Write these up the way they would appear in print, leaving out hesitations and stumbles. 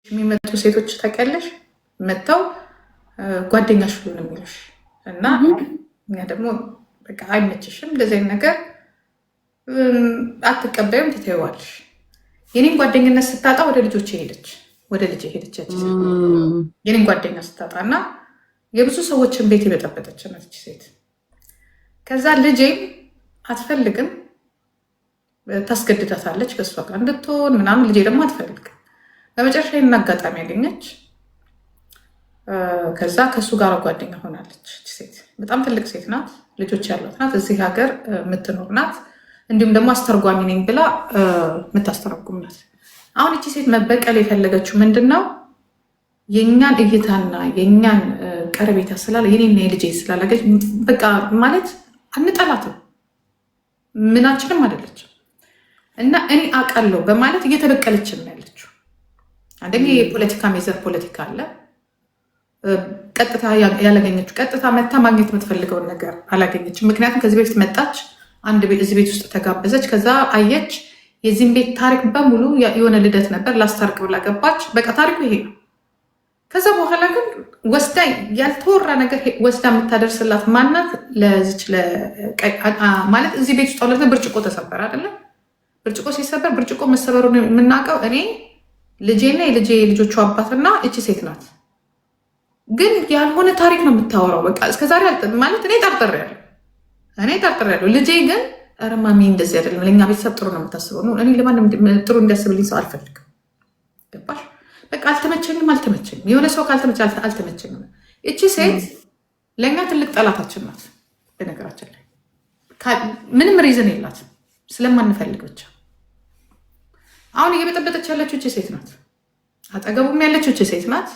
የሚመጡ ሴቶች ታውቂያለሽ፣ መጥተው ጓደኛሽ ሁሉ ነው የሚሉሽ እና እኛ ደግሞ በቃ አይመችሽም፣ እንደዚህ አይነት ነገር አትቀበይም፣ ትተይዋለሽ። የኔን ጓደኝነት ስታጣ ወደ ልጆች ሄደች፣ ወደ ልጅ ሄደች። የኔን ጓደኛ ስታጣ እና የብዙ ሰዎችን ቤት የበጠበጠች ነች ሴት። ከዛ ልጄም አትፈልግም፣ ታስገድዳታለች ከእሷ ጋር እንድትሆን ምናምን። ልጄ ደግሞ አትፈልግም። በመጨረሻ ይህን አጋጣሚ ያገኘች። ከዛ ከእሱ ጋር ጓደኛ ሆናለች። ሴት በጣም ትልቅ ሴት ናት፣ ልጆች ያሏት ናት፣ እዚህ ሀገር የምትኖር ናት። እንዲሁም ደግሞ አስተርጓሚ ነኝ ብላ የምታስተረጉም ናት። አሁን እቺ ሴት መበቀል የፈለገችው ምንድን ነው? የእኛን እይታና የእኛን ቀረቤታ ስላለ የኔና የልጄ ስላላገች በቃ ማለት አንጠላትም፣ ምናችንም አይደለችም እና እኔ አውቃለሁ በማለት እየተበቀለችን ነው ያለችው። አንደኛ የፖለቲካ የዘር ፖለቲካ አለ። ቀጥታ ያላገኘችው ቀጥታ መታ ማግኘት የምትፈልገውን ነገር አላገኘችም። ምክንያቱም ከዚህ በፊት መጣች፣ እዚህ ቤት ውስጥ ተጋበዘች። ከዛ አየች የዚህም ቤት ታሪክ በሙሉ የሆነ ልደት ነበር፣ ላስታርቅ ብላ ገባች። በቃ ታሪኩ ይሄ ነው። ከዛ በኋላ ግን ወስዳ ያልተወራ ነገር ወስዳ የምታደርስላት ማናት? ለዚች ማለት እዚህ ቤት ውስጥ አለ ብርጭቆ ተሰበር አይደለም? ብርጭቆ ሲሰበር ብርጭቆ መሰበሩን የምናውቀው እኔ ልጄና የልጄ ልጆቹ አባትና እቺ ሴት ናት። ግን ያልሆነ ታሪክ ነው የምታወራው። በቃ እስከዛሬ ማለት እኔ ጠርጥሬያለሁ። ልጄ ግን ኧረ ማሚ እንደዚህ አይደለም፣ ለእኛ ቤተሰብ ጥሩ ነው የምታስበው ነው። እኔ ለማንም ጥሩ እንዲያስብልኝ ሰው አልፈልግም። ገባሽ? በቃ አልተመቸኝም። የሆነ ሰው ካልተመቸ አልተመቸኝም። እቺ ሴት ለእኛ ትልቅ ጠላታችን ናት። በነገራችን ላይ ምንም ሪዝን የላትም፣ ስለማንፈልግ ብቻ። አሁን እየበጠበጠች ያለችው እቺ ሴት ናት። አጠገቡም ያለችው እቺ ሴት ናት።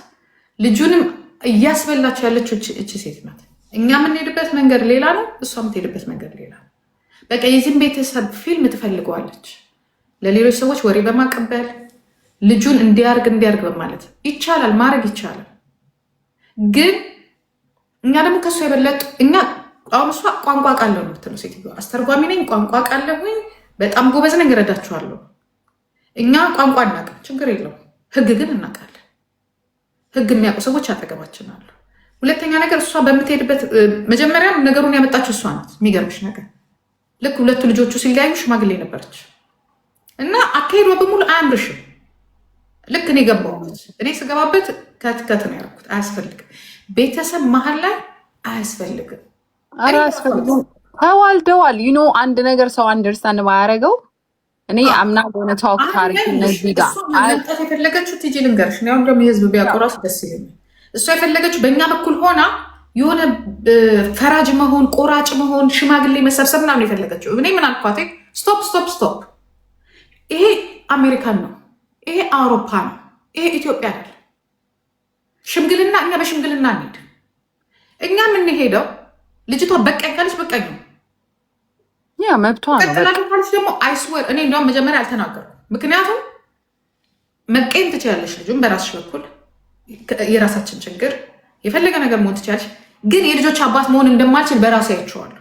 ልጁንም እያስበላቸው ያለችው እቺ ሴት ናት። እኛ የምንሄድበት መንገድ ሌላ ነው፣ እሷ የምትሄድበት መንገድ ሌላ ነው። በቃ የዚህም ቤተሰብ ፊልም ትፈልገዋለች። ለሌሎች ሰዎች ወሬ በማቀበል ልጁን እንዲያርግ በማለት ይቻላል፣ ማድረግ ይቻላል። ግን እኛ ደግሞ ከእሷ የበለጡ እኛ አሁን እሷ ቋንቋ ቃለሁ ነው የምትለው ሴትዮ። አስተርጓሚ ነኝ፣ ቋንቋ ቃለሁኝ፣ በጣም ጎበዝ ነኝ፣ እረዳችኋለሁ። እኛ ቋንቋ እናውቅም፣ ችግር የለውም። ህግ ግን እናውቃለን። ህግ የሚያውቁ ሰዎች አጠገባችን አሉ። ሁለተኛ ነገር እሷ በምትሄድበት መጀመሪያም ነገሩን ያመጣችው እሷ ናት። የሚገርምሽ ነገር ልክ ሁለቱ ልጆቹ ሲለያዩ ሽማግሌ ነበረች እና አካሄዷ በሙሉ አያምርሽም። ልክ እኔ ገባሁበት። እኔ ስገባበት ከትከት ነው ያደረኩት። አያስፈልግም፣ ቤተሰብ መሀል ላይ አያስፈልግም። ተዋልደዋል። ዩኖ አንድ ነገር ሰው አንደርስታንድ ማያደርገው እኔ አምና ሆነ ታውክ ታሪክ እነዚህ ጋር መምጣት የፈለገችው ቲጂ ልንገርሽ ነው። አሁን ደግሞ የህዝብ ቢያውቁ ራሱ ደስ ይለኛል። እሷ የፈለገችው በእኛ በኩል ሆና የሆነ ፈራጅ መሆን፣ ቆራጭ መሆን፣ ሽማግሌ መሰብሰብ ምናምን የፈለገችው። እኔ ምን አልኳት? ስቶፕ፣ ይሄ አሜሪካን ነው፣ ይሄ አውሮፓ ነው፣ ይሄ ኢትዮጵያ አይደለም። ሽምግልና እኛ በሽምግልና እንሄድ። እኛ የምንሄደው ልጅቷ በቃኝ ካለች በቃኝ ነው፣ ያ መብቷ ነው። ካለች ደግሞ አይስወር እኔ እንዲያውም መጀመሪያ አልተናገርኩም። ምክንያቱም መቀየም ትችላለች ልጁን በራስሽ በኩል የራሳችን ችግር የፈለገ ነገር መሆን ትችላለች። ግን የልጆች አባት መሆን እንደማልችል በራሴ አይቼዋለሁ።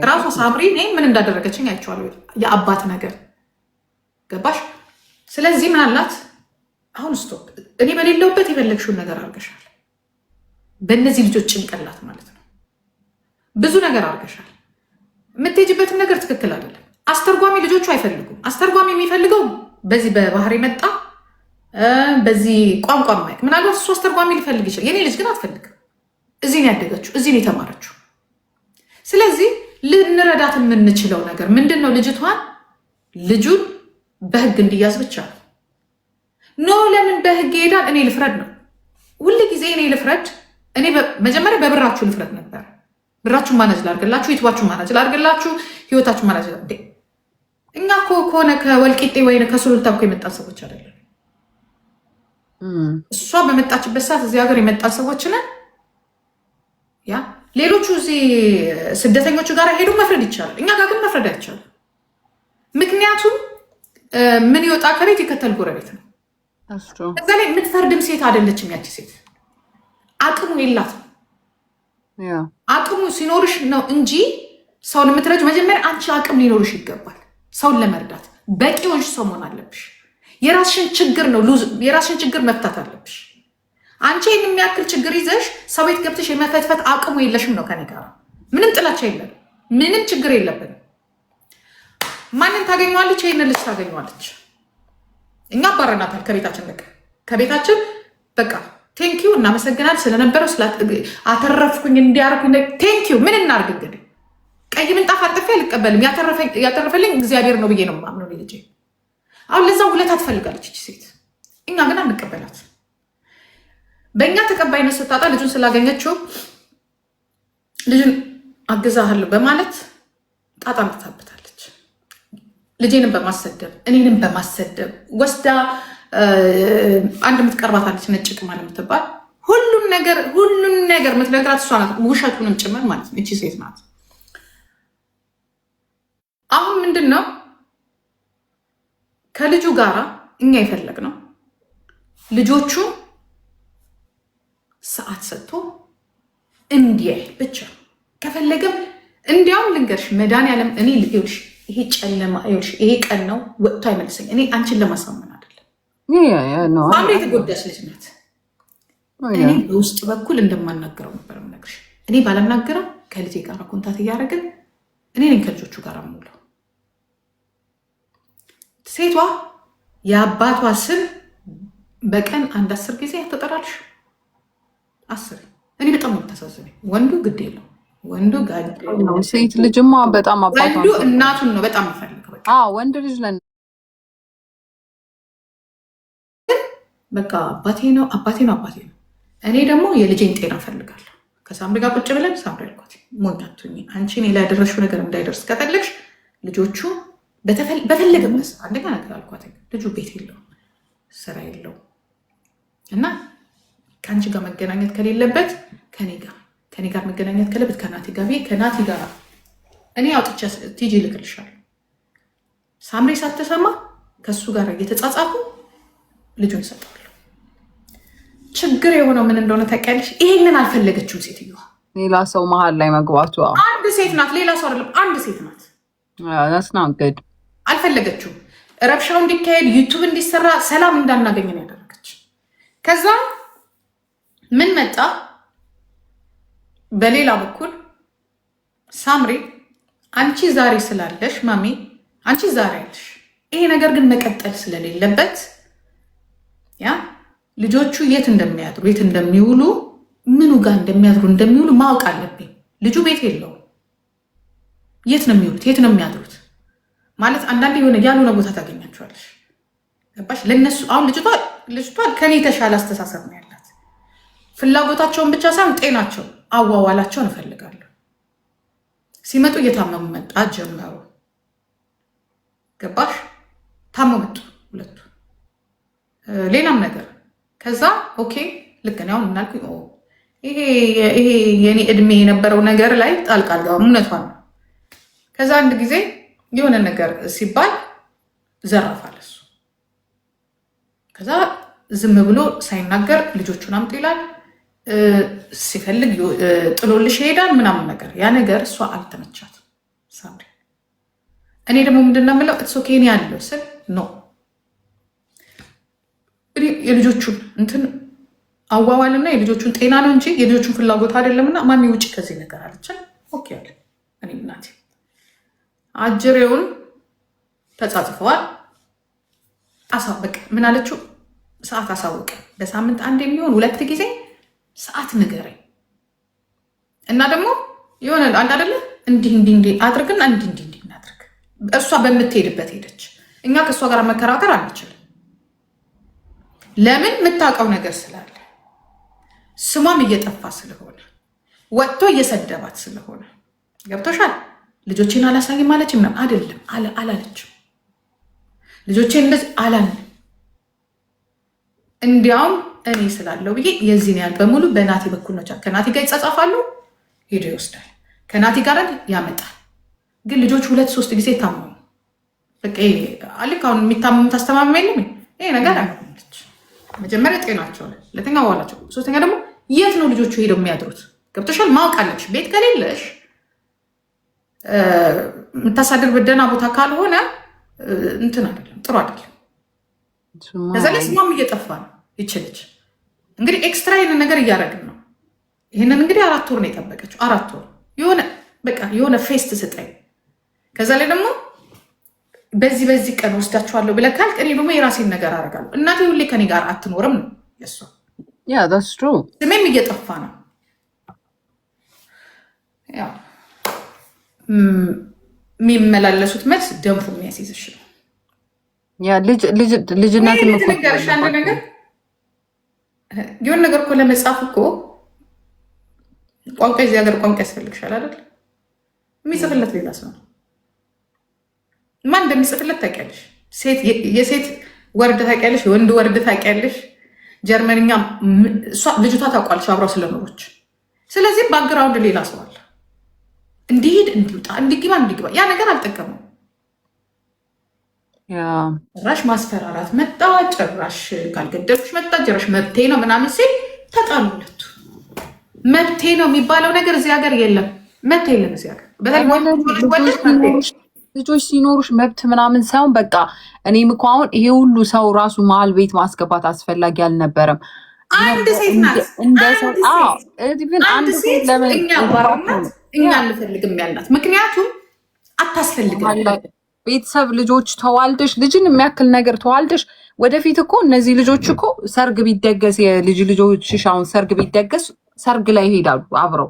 ራሷ ሳምሪ እኔ ምን እንዳደረገችኝ አይቼዋለሁ። የአባት ነገር ገባሽ? ስለዚህ ምን አላት አሁን ስቶፕ። እኔ በሌለውበት የፈለግሽውን ነገር አድርገሻል። በእነዚህ ልጆች ጭንቅላት ማለት ነው ብዙ ነገር አድርገሻል። የምትሄጂበትን ነገር ትክክል አይደለም። አስተርጓሚ ልጆቹ አይፈልጉም። አስተርጓሚ የሚፈልገው በዚህ በባህር መጣ በዚህ ቋንቋ ማይክ ምናልባት እሱ አስተርጓሚ ሊፈልግ ይችላል። የኔ ልጅ ግን አትፈልግም። እዚህ ነው ያደገችው፣ እዚህ ነው የተማረችው። ስለዚህ ልንረዳት የምንችለው ነገር ምንድን ነው? ልጁን በህግ እንዲያዝ ብቻ ነው። ኖ ለምን በህግ ይሄዳል? እኔ ልፍረድ ነው ሁል ጊዜ እኔ ልፍረድ። እኔ መጀመሪያ በብራችሁ ልፍረድ ነበር። ብራችሁን ማናጅ ላድርግላችሁ፣ ዩቱባችሁን ማናጅ ላድርግላችሁ፣ ህይወታችሁን ማናጅ ላድርግ። እኛ እኮ ከሆነ ከወልቂጤ ወይ ከሱሉልታ እኮ የመጣን ሰዎች አይደለም። እሷ በመጣችበት ሰዓት እዚህ ሀገር የመጣን ሰዎች ነን። ያ ሌሎቹ እዚህ ስደተኞቹ ጋር ሄዱ መፍረድ ይቻላል። እኛ ጋር ግን መፍረድ አይቻልም። ምክንያቱም ምን ይወጣ ከቤት ይከተል ጎረቤት ነው። እዛ ላይ የምትፈርድም ሴት አይደለችም። ያቺ ሴት አቅሙ የላትም። አቅሙ ሲኖርሽ ነው እንጂ ሰውን የምትረጅ መጀመሪያ አንቺ አቅም ሊኖርሽ ይገባል። ሰውን ለመርዳት በቂ ሆንሽ ሰው መሆን አለብሽ። የራስሽን ችግር ነው የራስሽን ችግር መፍታት አለብሽ። አንቺ ይህን የሚያክል ችግር ይዘሽ ሰው ቤት ገብተሽ የመፈትፈት አቅሙ የለሽም ነው። ከኔ ጋር ምንም ጥላቻ የለም፣ ምንም ችግር የለብንም። ማንን ታገኘዋለች? ይህን ልጅ ታገኘዋለች። እኛ አባረናታል ከቤታችን በቃ ከቤታችን በቃ ቴንኪዩ እናመሰግናል ስለነበረው አተረፍኩኝ እንዲያርኩኝ ቴንኪዩ። ምን እናርግ እንግዲህ ቀይ ምንጣፍ አንጥፌ አልቀበልም። ያተረፈልኝ እግዚአብሔር ነው ብዬ ነው የማምነው ልጄ። አሁን ለዛ ውለታ ትፈልጋለች እቺ ሴት፣ እኛ ግን አንቀበላት። በእኛ ተቀባይነት ስታጣ ልጁን ስላገኘችው ልጁን አግዛሃለሁ በማለት ጣጣ ምትታበታለች። ልጄንም በማሰደብ እኔንም በማሰደብ ወስዳ አንድ የምትቀርባታለች ነጭ ቅማል የምትባል ሁሉን ነገር የምትነግራት እሷ ናት፣ ውሸቱንም ጭምር ማለት ነው። እቺ ሴት ናት። አሁን ምንድን ነው ከልጁ ጋር እኛ የፈለግነው ልጆቹ ሰዓት ሰጥቶ እንዲያይ ብቻ። ከፈለገም እንዲያውም ልንገርሽ መድኃኒዓለም እኔ ልሽ ይሄ ጨለማ ይኸውልሽ ይሄ ቀን ነው ወጥቶ አይመልሰኝ። እኔ አንቺን ለማሳመን አይደለም። አንዱ የተጎዳች ልጅ ናት። እኔ በውስጥ በኩል እንደማናገረው ነበር የምነግርሽ። እኔ ባላናገረው ከልጄ ጋር ኮንታት እያደረግን እኔ ነኝ ከልጆቹ ጋር የምውለው። ሴቷ የአባቷ ስም በቀን 10 ጊዜ ያተጠራልሽ 10። እኔ በጣም ነው የምታሳዝነኝ። ወንዱ ግድ የለው ወንዱ ጋር ሴት ልጅማ በጣም አባቷ ወንዱ እናቱን ነው በጣም የሚፈልገው። ወንድ ልጅ ለን በቃ አባቴ ነው አባቴ ነው አባቴ ነው። እኔ ደግሞ የልጄን ጤና እፈልጋለሁ። ከሳምሪ ጋር ቁጭ ብለን ሳምሪ አልኳት ሞኛቱኝ አንቺ እኔ ላይ ያደረሽው ነገር እንዳይደርስ ከፈለግሽ ልጆቹ በፈለገ መስ አንደኛ ነገር አልኳት ልጁ ቤት የለውም ስራ የለውም እና ከአንቺ ጋር መገናኘት ከሌለበት ከኔ ጋር መገናኘት ከሌለበት ከናቲ ጋር እኔ አውጥቼ ቲጂ ልክልሻለሁ። ሳምሪ ሳትሰማ ከእሱ ጋር እየተጻጻፉ ልጁን ይሰጣሉ። ችግር የሆነው ምን እንደሆነ ታውቂያለሽ? ይሄንን አልፈለገችውም ሴትዮዋ። ሌላ ሰው መሀል ላይ መግባቱ አንድ ሴት ናት፣ ሌላ ሰው አይደለም፣ አንድ ሴት ናት። ናስናገድ አልፈለገችውም። ረብሻው እንዲካሄድ ዩቱብ እንዲሰራ ሰላም እንዳናገኘን ያደረገች። ከዛ ምን መጣ? በሌላ በኩል ሳምሪ አንቺ ዛሬ ስላለሽ ማሚ አንቺ ዛሬ ያለሽ ይሄ ነገር ግን መቀጠል ስለሌለበት ያ ልጆቹ የት እንደሚያድሩ የት እንደሚውሉ ምኑ ጋር እንደሚውሉ ማወቅ አለብኝ። ልጁ ቤት የለውም። የት ነው የሚውሉት? የት ነው የሚያድሩት? ማለት አንዳንድ የሆነ ያልሆነ ቦታ ታገኛቸዋለሽ። ገባሽ? ለነሱ አሁን ልጅቷ ከኔ የተሻለ አስተሳሰብ ነው ያላት። ፍላጎታቸውን ብቻ ሳይሆን ጤናቸው፣ አዋዋላቸውን እፈልጋለሁ። ሲመጡ እየታመሙ መጣት ጀመሩ። ገባሽ? ታሞ መጡ ሁለቱ። ሌላም ነገር ከዛ ኦኬ ልክ ነው አሁን እናልኩ ይሄ የኔ እድሜ የነበረው ነገር ላይ ጣልቃ አልገባም። እውነቷን ነው። ከዛ አንድ ጊዜ የሆነ ነገር ሲባል ዘራፋል እሱ። ከዛ ዝም ብሎ ሳይናገር ልጆቹን አምጡ ይላል። ሲፈልግ ጥሎልሽ ይሄዳል ምናምን ነገር። ያ ነገር እሷ አልተመቻት ሳምሪ። እኔ ደግሞ ምንድን ነው የምለው እሱ ኬንያ ያለው ስል ነው የልጆቹን እንትን አዋዋልና የልጆቹን ጤና ነው እንጂ የልጆቹን ፍላጎት አይደለምና ማሚ ውጭ ከዚህ ነገር አለችን። ኦኬ አለ። እኔ እናቴ አጅሬውን ተጻጽፈዋል። አሳወቀ። ምን አለችው? ሰዓት አሳወቀ። በሳምንት አንድ የሚሆን 2 ጊዜ ሰዓት ንገረኝ እና ደግሞ የሆነ አንድ አይደለ እንዲህ አድርግና እንዲህ እናድርግ። እሷ በምትሄድበት ሄደች። እኛ ከእሷ ጋር መከራከር አንችልም። ለምን? የምታውቀው ነገር ስላለ ስሟም እየጠፋ ስለሆነ ወጥቶ እየሰደባት ስለሆነ ገብቶሻል። ልጆቼን አላሳይም አለች ምናምን አይደለም አላለችም። ልጆቼን እንደዚህ አላልንም። እንዲያውም እኔ ስላለው ብዬ የዚህን ያህል በሙሉ በናቲ በኩል ነው። ከናቲ ጋር ይጻጻፋሉ፣ ሄዶ ይወስዳል። ከናቲ ጋር ያመጣል። ግን ልጆች 2-3 ጊዜ ታመሙ። በቃ ልክ አሁን የሚታመሙ ታስተማመም የለም ይሄ ነገር አለች። መጀመሪያ ጤናቸው ላይ፣ ሁለተኛ ዋላቸው፣ ሶስተኛ ደግሞ የት ነው ልጆቹ ሄደው የሚያድሩት? ገብቶሻል። ማወቅ አለብሽ። ቤት ከሌለሽ የምታሳድር በደህና ቦታ ካልሆነ እንትን አይደለም፣ ጥሩ አይደለም። ከዛ ላይ ስሟም እየጠፋ ነው። ይችልች እንግዲህ ኤክስትራ ይህንን ነገር እያደረግን ነው። ይህንን እንግዲህ 4 ወር ነው የጠበቀችው። 4 ወር የሆነ ፌስ ትስጠኝ። ከዛ ላይ ደግሞ በዚህ ቀን ወስዳችኋለሁ ብለህ ካልክ እኔ ደግሞ የራሴን ነገር አደርጋለሁ። እናቴ ሁሌ ከኔ ጋር አትኖርም ነው የእሷ። ስሜም እየጠፋ ነው። የሚመላለሱት መልስ ደንፎ የሚያስይዝሽ ነው። ልጅነት ነገር የሆነ ነገር እኮ ለመጻፍ እኮ ቋንቋ የዚህ ሀገር ቋንቋ ያስፈልግሻል አይደል? የሚጽፍለት ሌላ ሰው ነው። ማን እንደሚጽፍለት ታውቂያለሽ? የሴት ወርድ ታውቂያለሽ? የወንድ ወርድ ታውቂያለሽ? ጀርመንኛ ልጅቷ ታውቋለች አብረው ስለኖሮች። ስለዚህ ባክግራውንድ ሌላ ሰው አለ። እንዲሄድ እንዲውጣ እንዲግባ ያ ነገር አልጠቀመው። ጭራሽ ማስፈራራት መጣ። ጭራሽ ካልገደልኩሽ መጣ። ጭራሽ መብቴ ነው ምናምን ሲል ተጣሉ ሁለቱ። መብቴ ነው የሚባለው ነገር እዚህ ሀገር የለም። መብት የለም እዚህ ሀገር። ልጆች ሲኖሩሽ መብት ምናምን ሳይሆን በቃ እኔም እኮ አሁን ይሄ ሁሉ ሰው ራሱ መሀል ቤት ማስገባት አስፈላጊ አልነበረም። አንድ ሴት ናት። አንድ ሴት እኛ አንፈልግም ያልናት ምክንያቱም አታስፈልግም። ቤተሰብ ልጆች ተዋልደሽ ልጅን የሚያክል ነገር ተዋልደሽ ወደፊት እኮ እነዚህ ልጆች እኮ ሰርግ ቢደገስ ልጆችሽ አሁን ሰርግ ቢደገስ ሰርግ ላይ ይሄዳሉ አብረው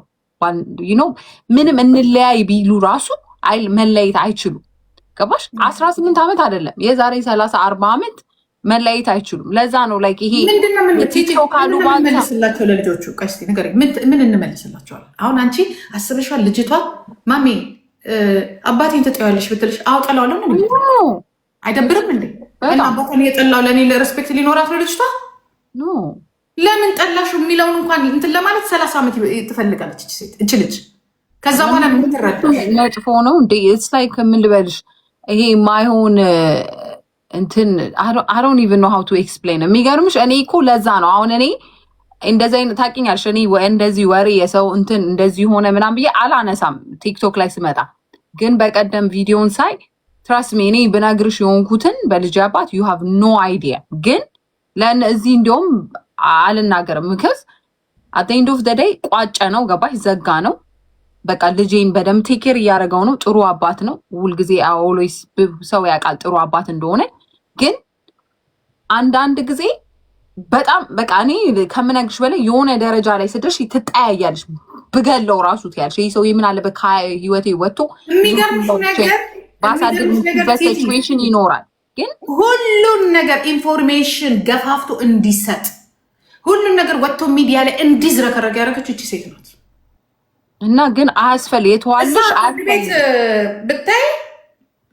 ምንም እንለያይ ቢሉ ራሱ መለየት አይችሉም። ገባሽ? 18 ዓመት አይደለም የዛሬ 30-40 ዓመት መለየት አይችሉም። ለዛ ነው ላይ ይሄ መልስላቸው ለልጆቹ ቀስቲ ነገር ምን እንመልስላቸዋል? አሁን አንቺ አስበሻል? ልጅቷ ማሜ አባቴን ትጠያለሽ ብትልሽ አውጠላዋለሁ ነው አይደብርም እንዴ? አባቴን የጠላው ለእኔ ለሬስፔክት ሊኖራት ነው ልጅቷ። ለምን ጠላሹ የሚለውን እንኳን እንትን ለማለት 30 ዓመት ትፈልጋለች እች ልጅ። ከዛ በኋላ ምን ትረዳ? መጥፎ ነው እንዴ? ስ ላይ ከምን ልበልሽ ይሄ ማይሆን እንትን I don't even know how to explain። የሚገርምሽ እኔ እኮ ለዛ ነው አሁን እኔ እንደዚህ አይነት ታውቂኛለሽ፣ እኔ እንደዚህ ወሬ የሰው እንትን እንደዚህ ሆነ ምናምን ብዬ አላነሳም ቲክቶክ ላይ ስመጣ። ግን በቀደም ቪዲዮን ሳይ ትራስት ሚ እኔ ብነግርሽ የሆንኩትን በልጅ አባት you have no idea። ግን ለእነዚህ እንዲያውም አልናገርም ምክስ at the end of the day ቋጨ ነው ገባሽ? ዘጋ ነው በቃ። ልጄን በደምብ ቴኬር እያደረገው ነው። ጥሩ አባት ነው። ሁልጊዜ ኦልዌይስ ሰው ያውቃል ጥሩ አባት እንደሆነ። ግን አንዳንድ ጊዜ በጣም በቃ እኔ ከምነግርሽ በላይ የሆነ ደረጃ ላይ ስደርሽ ትጠያያለሽ። ብገለው ራሱ ትያለሽ ይህ ሰው ምን አለበት ከህይወቴ ወጥቶ ባሳድግበት ሲቹዌሽን ይኖራል። ግን ሁሉን ነገር ኢንፎርሜሽን ገፋፍቶ እንዲሰጥ ሁሉን ነገር ወጥቶ ሚዲያ ላይ እንዲዝረከረግ ያደረገችው እቺ ሴት ናት። እና ግን አያስፈል የተዋልሽ ቤት ብታይ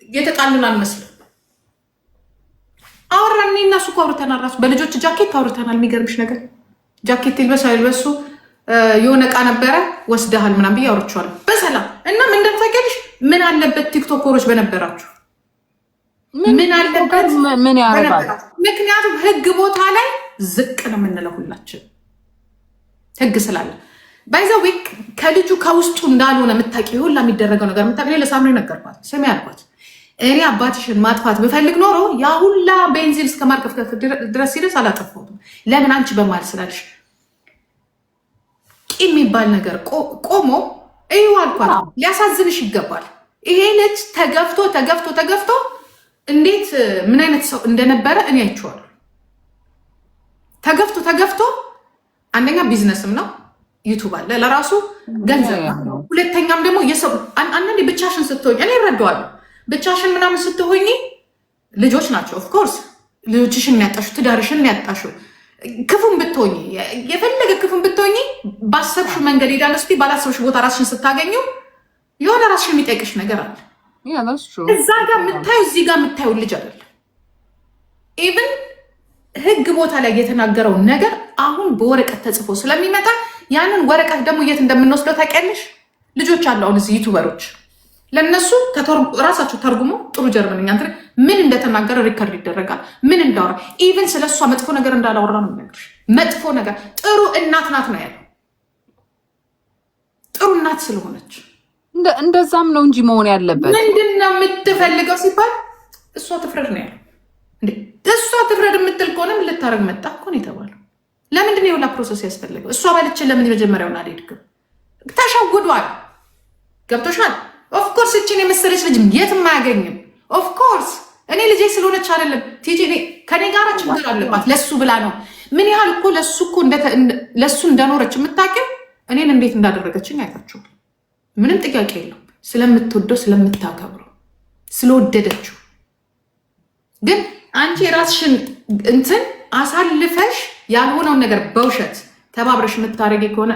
የተጣሉን አልመስልም። አወራን እና እሱ እኮ አውርተናል። ራሱ በልጆች ጃኬት አውርተናል። የሚገርምሽ ነገር ጃኬት ይልበሱ አይልበሱ የሆነ እቃ ነበረ ወስደሃል ምናምን ብዬ አውርቼዋለሁ በሰላም። እና ምን እንደምታውቂያለሽ ምን አለበት ቲክቶከሮች በነበራችሁ ምን አለበት ምን ያረጋል? ምክንያቱም ህግ ቦታ ላይ ዝቅ ነው የምንለው ሁላችን ህግ ስላለ ባይዘው ከልጁ ከውስጡ እንዳልሆነ የምታውቂው ሁላ የሚደረገው ነገር የምታውቂው ለሳምሪ ነገርኳት። ስሚ አልኳት እኔ አባትሽን ማጥፋት ብፈልግ ኖሮ ያ ሁላ ቤንዚን እስከ ማርከፍከፍ ድረስ ሲደርስ አላጠፋሁትም። ለምን አንቺ በማል ስላልሽ ቂም የሚባል ነገር ቆሞ እዩ አልኳት። ሊያሳዝንሽ ይገባል። ይሄ ልጅ ተገፍቶ እንዴት ምን አይነት ሰው እንደነበረ እኔ አይቼዋለሁ። ተገፍቶ አንደኛ ቢዝነስም ነው ዩቱብ አለ ለራሱ ገንዘብ ነው። ሁለተኛም ደግሞ የሰው አንዳንዴ ብቻሽን ስትሆኝ እኔ እረዳዋለሁ። ብቻሽን ምናምን ስትሆኝ ልጆች ናቸው ኦፍኮርስ ልጆችሽን ያጣሹ ትዳርሽን ያጣሹ ክፉን ብትሆኝ የፈለገ ክፉን ብትሆኝ ባሰብሽ መንገድ ሄዳለ ስ ባላሰብሽ ቦታ ራስሽን ስታገኙ የሆነ ራስሽን የሚጠይቅሽ ነገር አለ። እዛ ጋር የምታዩ እዚህ ጋር የምታዩ ልጅ አይደለም። ኢቭን ህግ ቦታ ላይ የተናገረው ነገር አሁን በወረቀት ተጽፎ ስለሚመጣ ያንን ወረቀት ደግሞ የት እንደምንወስደው ታውቂያለሽ? ልጆች አሉ አሁን እዚህ ዩቱበሮች ለነሱ ራሳቸው ተርጉሞ ጥሩ ጀርመንኛ ምን እንደተናገረ ሪከርድ ይደረጋል። ምን እንዳወራ ኢቭን ስለሷ መጥፎ ነገር እንዳላወራ ነው የሚነግርሽ። መጥፎ ነገር ጥሩ እናት ናት ነው ያለው። ጥሩ እናት ስለሆነች እንደዛም ነው እንጂ መሆን ያለበት። ምንድን ነው የምትፈልገው ሲባል እሷ ትፍረድ ነው ያለው። እሷ ትፍረድ የምትል ከሆነ ምን ልታረግ መጣ እኮ ነው የተባለው። ለምንድን ነው የሁላ ፕሮሰስ ያስፈልገው? እሷ ባለችን ለምን የመጀመሪያውን አልሄድክም? ተሸውዷል። ገብቶሻል? ኦፍኮርስ እችን የመሰለች ልጅ የትም አያገኝም። ኦፍኮርስ እኔ ልጄ ስለሆነች አይደለም ቲጂ ከኔ ጋር ችግር አለባት። ለሱ ብላ ነው። ምን ያህል እኮ ለሱ እንደኖረች የምታውቂው እኔን እንዴት እንዳደረገችኝ አይታችኋል። ምንም ጥያቄ የለው። ስለምትወደው ስለምታከብረው ስለወደደችው። ግን አንቺ የራስሽን እንትን አሳልፈሽ ያልሆነውን ነገር በውሸት ተባብረሽ የምታደርጊ ከሆነ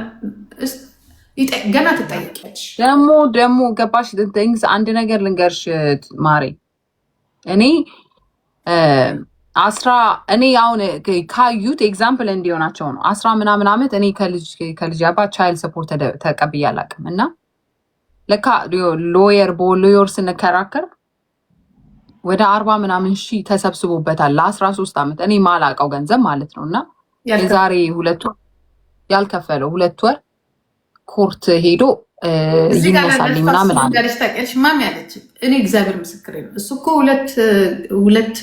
ገና ትጠይቂያለሽ። ደግሞ ገባሽ? አንድ ነገር ልንገርሽ ማሬ፣ እኔ አሁን ካዩት ኤግዛምፕል እንዲሆናቸው ነው። 10 ምናምን ዓመት እኔ ከልጅ አባት ቻይልድ ሰፖርት ተቀብዬ አላውቅም። እና ለካ ሎየር ስንከራከር ወደ 40 ምናምን ሺህ ተሰብስቦበታል ለ13 ዓመት እኔ ማላውቀው ገንዘብ ማለት ነው። እና የዛሬ 2 ወር ያልከፈለው 2 ወር ኮርት ሄዶ ይመሳልኝ ምናምን አለ። ማሚ ያለች እኔ እግዚአብሔር ምስክር ነው። እሱ እኮ 2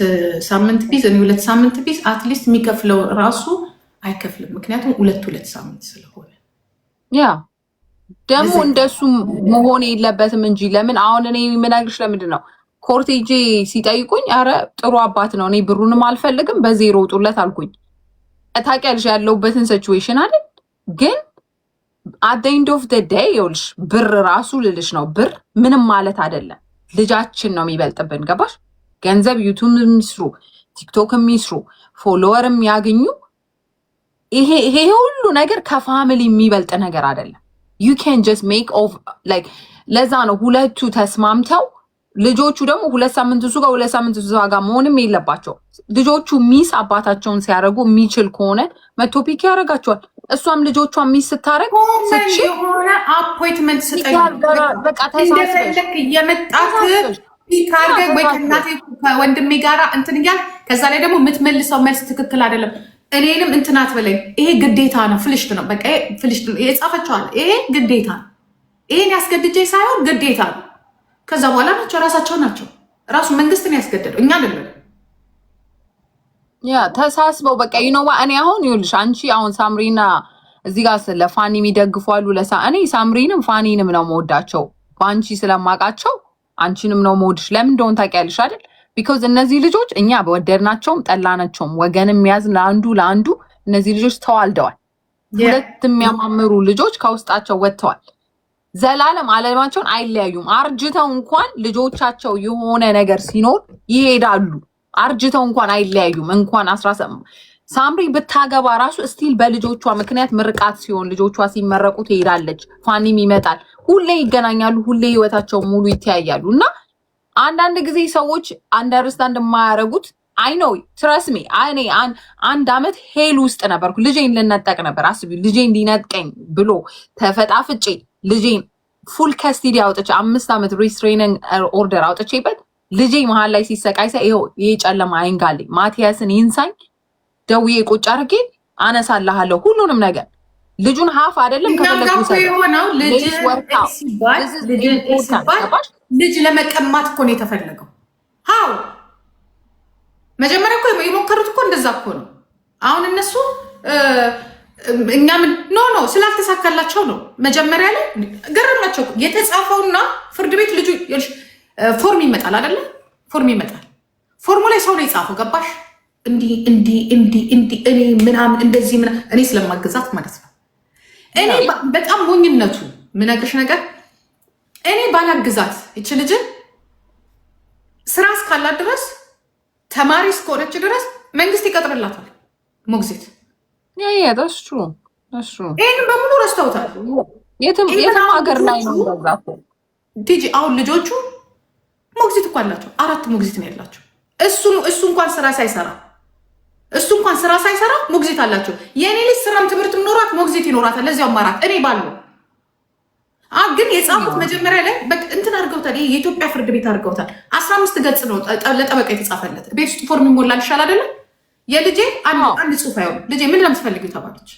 ሳምንት ቢዝ እኔ 2 ሳምንት ቢዝ አትሊስት የሚከፍለው ራሱ አይከፍልም። ምክንያቱም 2 ሳምንት ስለሆነ ያ ደግሞ እንደሱ መሆን የለበትም እንጂ ለምን አሁን እኔ የምነግርሽ ለምንድን ነው ኮርት ሄጄ ሲጠይቁኝ አረ ጥሩ አባት ነው እኔ ብሩንም አልፈልግም በዜሮ ውጡለት አልኩኝ። ታውቂያለሽ ያለሁበትን ሲቹዌሽን አይደል? ግን አት ኤንድ ኦፍ ደ ዴይ ይኸውልሽ ብር ራሱ ልልሽ ነው ብር ምንም ማለት አይደለም። ልጃችን ነው የሚበልጥብን። ገባሽ? ገንዘብ ዩቱብ የሚስሩ ቲክቶክ የሚስሩ ፎሎወር የሚያገኙ ይሄ ሁሉ ነገር ከፋሚሊ የሚበልጥ ነገር አይደለም። ዩ ካን ጀስት ሜክ ኦፍ ላይክ ለዛ ነው ሁለቱ ተስማምተው ልጆቹ ደግሞ 2 ሳምንት እሱ ጋር 2 ሳምንት እሱ ጋር መሆንም የለባቸው። ልጆቹ ሚስ አባታቸውን ሲያደርጉ የሚችል ከሆነ መቶ ፒክ ያደርጋቸዋል። እሷም ልጆቿን ሚስ ስታደርግ የሆነ አፖይንትመንት ስጠኝ በቃ ተሳስበሽ እየመጣት ፒክ አድርገህ ወይ ከእናቴ ከወንድሜ ጋራ እንትን እያል ከዛ ላይ ደግሞ የምትመልሰው መልስ ትክክል አይደለም። እኔንም እንትናት በለኝ። ይሄ ግዴታ ነው። ፍልሽት ነው። በቃ ፍልሽት ነው። የጻፈችዋል። ይሄ ግዴታ ነው። ይሄን ያስገድጄ ሳይሆን ግዴታ ነው። ከዛ በኋላ ናቸው ራሳቸው ናቸው። ራሱ መንግስትን ያስገደደው እኛ አይደለም። ያ ተሳስበው በቃ ይኖባ እኔ አሁን ይኸውልሽ አንቺ አሁን ሳምሪና እዚህ ጋር ለፋኒ የሚደግፏሉ እኔ ሳምሪንም ፋኒንም ነው መወዳቸው በአንቺ ስለማውቃቸው አንቺንም ነው መወድሽ። ለምን እንደሆነ ታውቂያለሽ አይደል? ቢኮዝ እነዚህ ልጆች እኛ በወደድናቸውም ጠላናቸውም ወገን የሚያዝ ለአንዱ እነዚህ ልጆች ተዋልደዋል። 2 የሚያማምሩ ልጆች ከውስጣቸው ወጥተዋል። ዘላለም አለማቸውን አይለያዩም። አርጅተው እንኳን ልጆቻቸው የሆነ ነገር ሲኖር ይሄዳሉ። አርጅተው እንኳን አይለያዩም። እንኳን 17 ሳምሪ ብታገባ ራሱ ስቲል በልጆቿ ምክንያት ምርቃት ሲሆን ልጆቿ ሲመረቁ ትሄዳለች። ፋኒም ይመጣል። ሁሌ ይገናኛሉ። ሁሌ ህይወታቸው ሙሉ ይተያያሉ። እና አንዳንድ ጊዜ ሰዎች አንደርስታንድ የማያደርጉት አይ ኖ ትረስ ሚ እኔ 1 ዓመት ሄል ውስጥ ነበርኩ። ልጄን ልነጠቅ ነበር። አስቢ ልጄን ሊነጥቀኝ ብሎ ተፈጣፍጬ ልጄን ፉል ከስቲዲ አውጥቼ 5 ዓመት ሪስትሬኒንግ ኦርደር አውጥቼበት ልጄ መሀል ላይ ሲሰቃይ ይኸው ይሄ ጨለማ አይንጋልኝ ማቲያስን ይንሳኝ ደውዬ ቁጭ አድርጌ አነሳልሃለሁ ሁሉንም ነገር ልጁን ሀፍ አይደለም ከፈለኩ የሆነው ልጅ ለመቀማት እኮ ነው የተፈለገው። ሀው መጀመሪያ እኮ የሞከሩት እኮ እንደዛ እኮ ነው። አሁን እነሱ እኛ ምን ኖ ስላልተሳካላቸው ነው። መጀመሪያ ላይ ገረማቸው። የተጻፈውና ፍርድ ቤት ልጁ ፎርም ይመጣል አይደለ? ፎርም ይመጣል። ፎርሙ ላይ ሰው ነው የጻፈው። ገባሽ? እንዲህ እኔ ምናምን እንደዚህ ምናምን እኔ ስለማገዛት ማለት ነው። እኔ በጣም ሞኝነቱ ምነግርሽ ነገር እኔ ባላግዛት ይች ልጅን ስራ እስካላት ድረስ ተማሪ እስከሆነች ድረስ መንግስት ይቀጥርላታል ሞግዚት። ይህን በሙሉ ረስተውታል። የትም ሀገር ላይ ነው ቲጂ። አሁን ልጆቹ ሞግዚት እኮ አላቸው። 4 ሞግዚት ነው ያላቸው። እሱ እንኳን ስራ ሳይሰራ ሞግዚት አላቸው። የእኔ ልጅ ስራም ትምህርት ኖሯት ሞግዚት ይኖራታል። ለዚያው ማራት እኔ ባለው ግን የጻፉት መጀመሪያ ላይ እንትን አድርገውታል። ይሄ የኢትዮጵያ ፍርድ ቤት አድርገውታል። 15 ገጽ ነው ለጠበቃ የተጻፈለት። ቤት ውስጥ ፎርም ይሞላል ይሻል አይደለም? የልጄ አንድ ጽሁፍ አይሆን ልጄ ምን ለምትፈልጊው ተባለች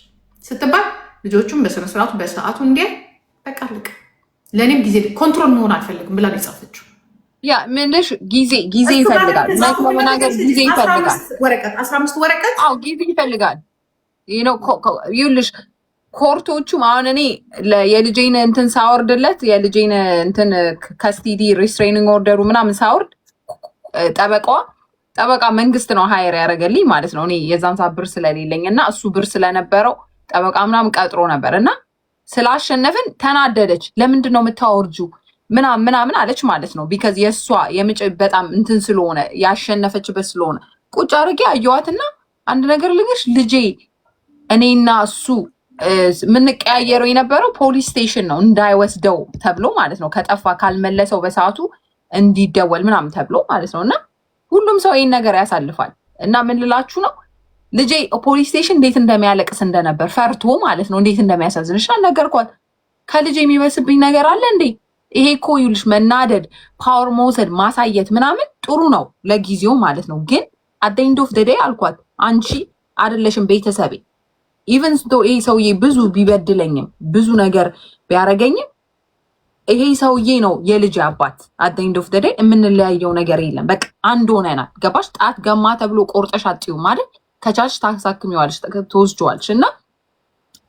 ስትባል ልጆቹም በስነስርዓቱ በሰዓቱ እንዲ በቃ ልቅ ለእኔም ጊዜ ኮንትሮል መሆን አልፈልግም ብላ ነው የጻፈችው። ያ ምንሽ ጊዜ ይፈልጋል። ለመናገር ጊዜ ይፈልጋል። 15 ወረቀት አዎ ጊዜ ይፈልጋል። ይኸውልሽ ኮርቶቹም አሁን እኔ የልጄን እንትን ሳወርድለት የልጄን እንትን ከስቲዲ ሪስትሬኒንግ ኦርደሩ ምናምን ሳወርድ ጠበቃ መንግስት ነው ሀየር ያደረገልኝ ማለት ነው። እኔ የዛን ሰዓት ብር ስለሌለኝ እና እሱ ብር ስለነበረው ጠበቃ ምናምን ቀጥሮ ነበር እና ስላሸነፍን ተናደደች። ለምንድን ነው የምታወርጁ ምናምን አለች ማለት ነው። ቢካዝ የእሷ የምጭ በጣም እንትን ስለሆነ ያሸነፈችበት ስለሆነ ቁጭ አድርጌ አየዋትና አንድ ነገር ልንገርሽ ልጄ እኔና እሱ የምንቀያየረው የነበረው ፖሊስ ስቴሽን ነው እንዳይወስደው ተብሎ ማለት ነው። ከጠፋ ካልመለሰው በሰዓቱ እንዲደወል ምናምን ተብሎ ማለት ነው። እና ሁሉም ሰው ይህን ነገር ያሳልፋል። እና ምን ልላችሁ ነው ልጄ ፖሊስ ስቴሽን እንዴት እንደሚያለቅስ እንደነበር ፈርቶ ማለት ነው። እንዴት እንደሚያሳዝንሽ አልነገርኳት። ከልጄ የሚበስብኝ ነገር አለ እንዴ? ይሄ እኮ ይኸውልሽ መናደድ፣ ፓወር መውሰድ፣ ማሳየት ምናምን ጥሩ ነው ለጊዜው ማለት ነው። ግን አት ዘ ኤንድ ኦፍ ዘ ዴይ አልኳት አንቺ አይደለሽም ቤተሰቤ። ኢቨን ዶ ይሄ ሰውዬ ብዙ ቢበድለኝም ብዙ ነገር ቢያደርገኝም ይሄ ሰውዬ ነው የልጅ አባት። አት ዘ ኤንድ ኦፍ ዘ ዴይ የምንለያየው ነገር የለም። በቃ አንድ ሆነናል። ገባሽ? ጣት ገማ ተብሎ ቆርጠሽ አጥዩ ማለት ከቻልሽ ታሳክሚዋለሽ፣ ትወስጂዋለሽ። እና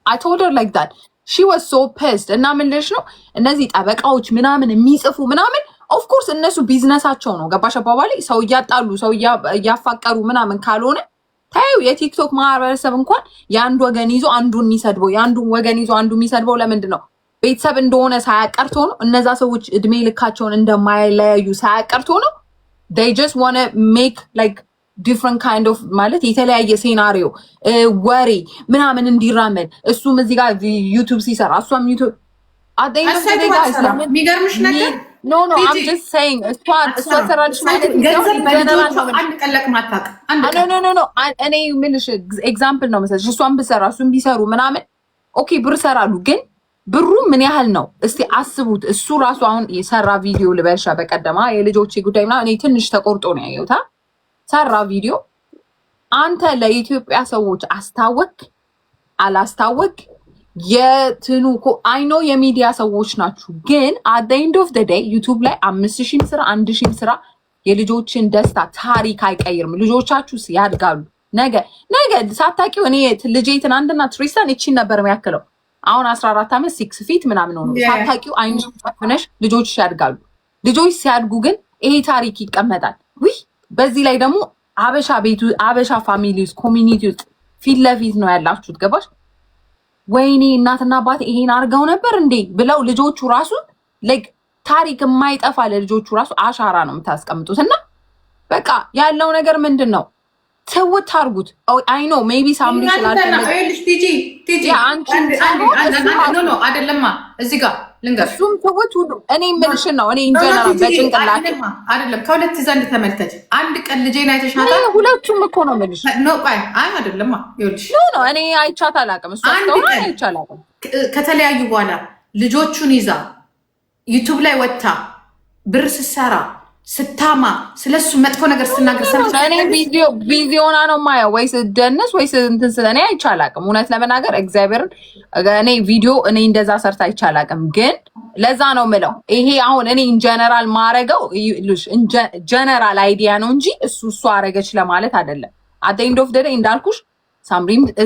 አይ ቶልድ ሄር ላይክ ዳት ሺ ዋዝ ሶ ፒስድ። እና ምን ልሽ ነው እነዚህ ጠበቃዎች ምናምን የሚጽፉ ምናምን ኦፍኮርስ እነሱ ቢዝነሳቸው ነው። ገባሽ አባባሌ? ሰው እያጣሉ ሰው እያፋቀሩ ምናምን ካልሆነ ታዩ። የቲክቶክ ማህበረሰብ እንኳን የአንድ ወገን ይዞ አንዱን የሚሰድበው የአንዱን ወገን ይዞ አንዱ የሚሰድበው ለምንድን ነው? ቤተሰብ እንደሆነ ሳያቀርቶ ነው። እነዛ ሰዎች እድሜ ልካቸውን እንደማይለያዩ ሳያቀርቶ ነው። they just want to make like different kind of ማለት የተለያየ ሴናሪዮ ወሬ ምናምን እንዲራመድ እሱም እዚህ ጋር ዩቲዩብ ሲሰራ እሷም ዩቲዩብ የሚገርምሽ ነገር ኖ I'm just saying እሷ ሰራልሽ ማለት ኖ እኔ የምልሽ ኤግዛምፕል ነው መሰለሽ። እሷም ብሰራ እሱም ቢሰሩ ምናምን ኦኬ ብር ሰራሉ። ግን ብሩ ምን ያህል ነው እስቲ አስቡት። እሱ ራሱ አሁን የሰራ ቪዲዮ ልበልሻ በቀደማ የልጆቼ ጉዳይ ምናምን እኔ ትንሽ ተቆርጦ ነው ያየሁት። ሰራ ቪዲዮ አንተ ለኢትዮጵያ ሰዎች አስታወቅ አላስታወቅ የትኑ አይኖ የሚዲያ ሰዎች ናችሁ። ግን አት ዘ ኤንድ ኦፍ ዘ ዴይ ዩቲዩብ ላይ 5000 ስራ 1000 ስራ የልጆችን ደስታ ታሪክ አይቀይርም። ልጆቻችሁ ያድጋሉ። ነገ ሳታውቂው እኔ ልጄ ትናንትና ትሪስታን እቺን ነበር የሚያክለው አሁን 14 ዓመት 6 ፊት ምናምን ሆኖ ሳታውቂው አይንሽ ጨፍነሽ ልጆች ያድጋሉ። ልጆች ሲያድጉ ግን ይሄ ታሪክ ይቀመጣል። ውይ በዚህ ላይ ደግሞ አበሻ ፋሚሊ ውስጥ ኮሚኒቲ ውስጥ ፊት ለፊት ነው ያላችሁት። ገባሽ? ወይኔ እናትና አባቴ ይሄን አድርገው ነበር እንዴ ብለው ልጆቹ ራሱ ላይክ ታሪክ የማይጠፋ ለልጆቹ ራሱ አሻራ ነው የምታስቀምጡት። እና በቃ ያለው ነገር ምንድን ነው? ትውት አድርጉት። አይ ኖ ሜቢ ሳምሪ አይደለማ እዚህ ጋር ልንገር እሱም ትውት ሁሉ እኔ የምልሽን ነው። እኔ ኢንጀነራል በጭንቅላት አይደለም ከሁለት ዘንድ ተመልከች። አንድ ቀን ልጄን አይተሻታል? ሁለቱም እኮ ነው የምልሽ። ቆይ አይ አይደለማ ይኸውልሽ ኖ እኔ አይቻት አላውቅም። እሱ አስተውላ አይቻት አላውቅም። ከተለያዩ በኋላ ልጆቹን ይዛ ዩቲዩብ ላይ ወጥታ ብር ስትሰራ ስታማ ስለሱ መጥፎ ነገር ስትናገር ሰምተሽ እኔ ቪዲዮና ነው ማየው ወይስ ደንስ ወይስ እንትን ስለኔ አይቻላቅም። እውነት ለመናገር እግዚአብሔርን እኔ ቪዲዮ እኔ እንደዛ ሰርታ አይቻላቅም። ግን ለዛ ነው ምለው ይሄ አሁን እኔ ኢንጀነራል ማረገው ጀነራል አይዲያ ነው እንጂ እሱ አረገች ለማለት አይደለም። አት ዘ ኤንድ ኦፍ ዘ ዴይ እንዳልኩሽ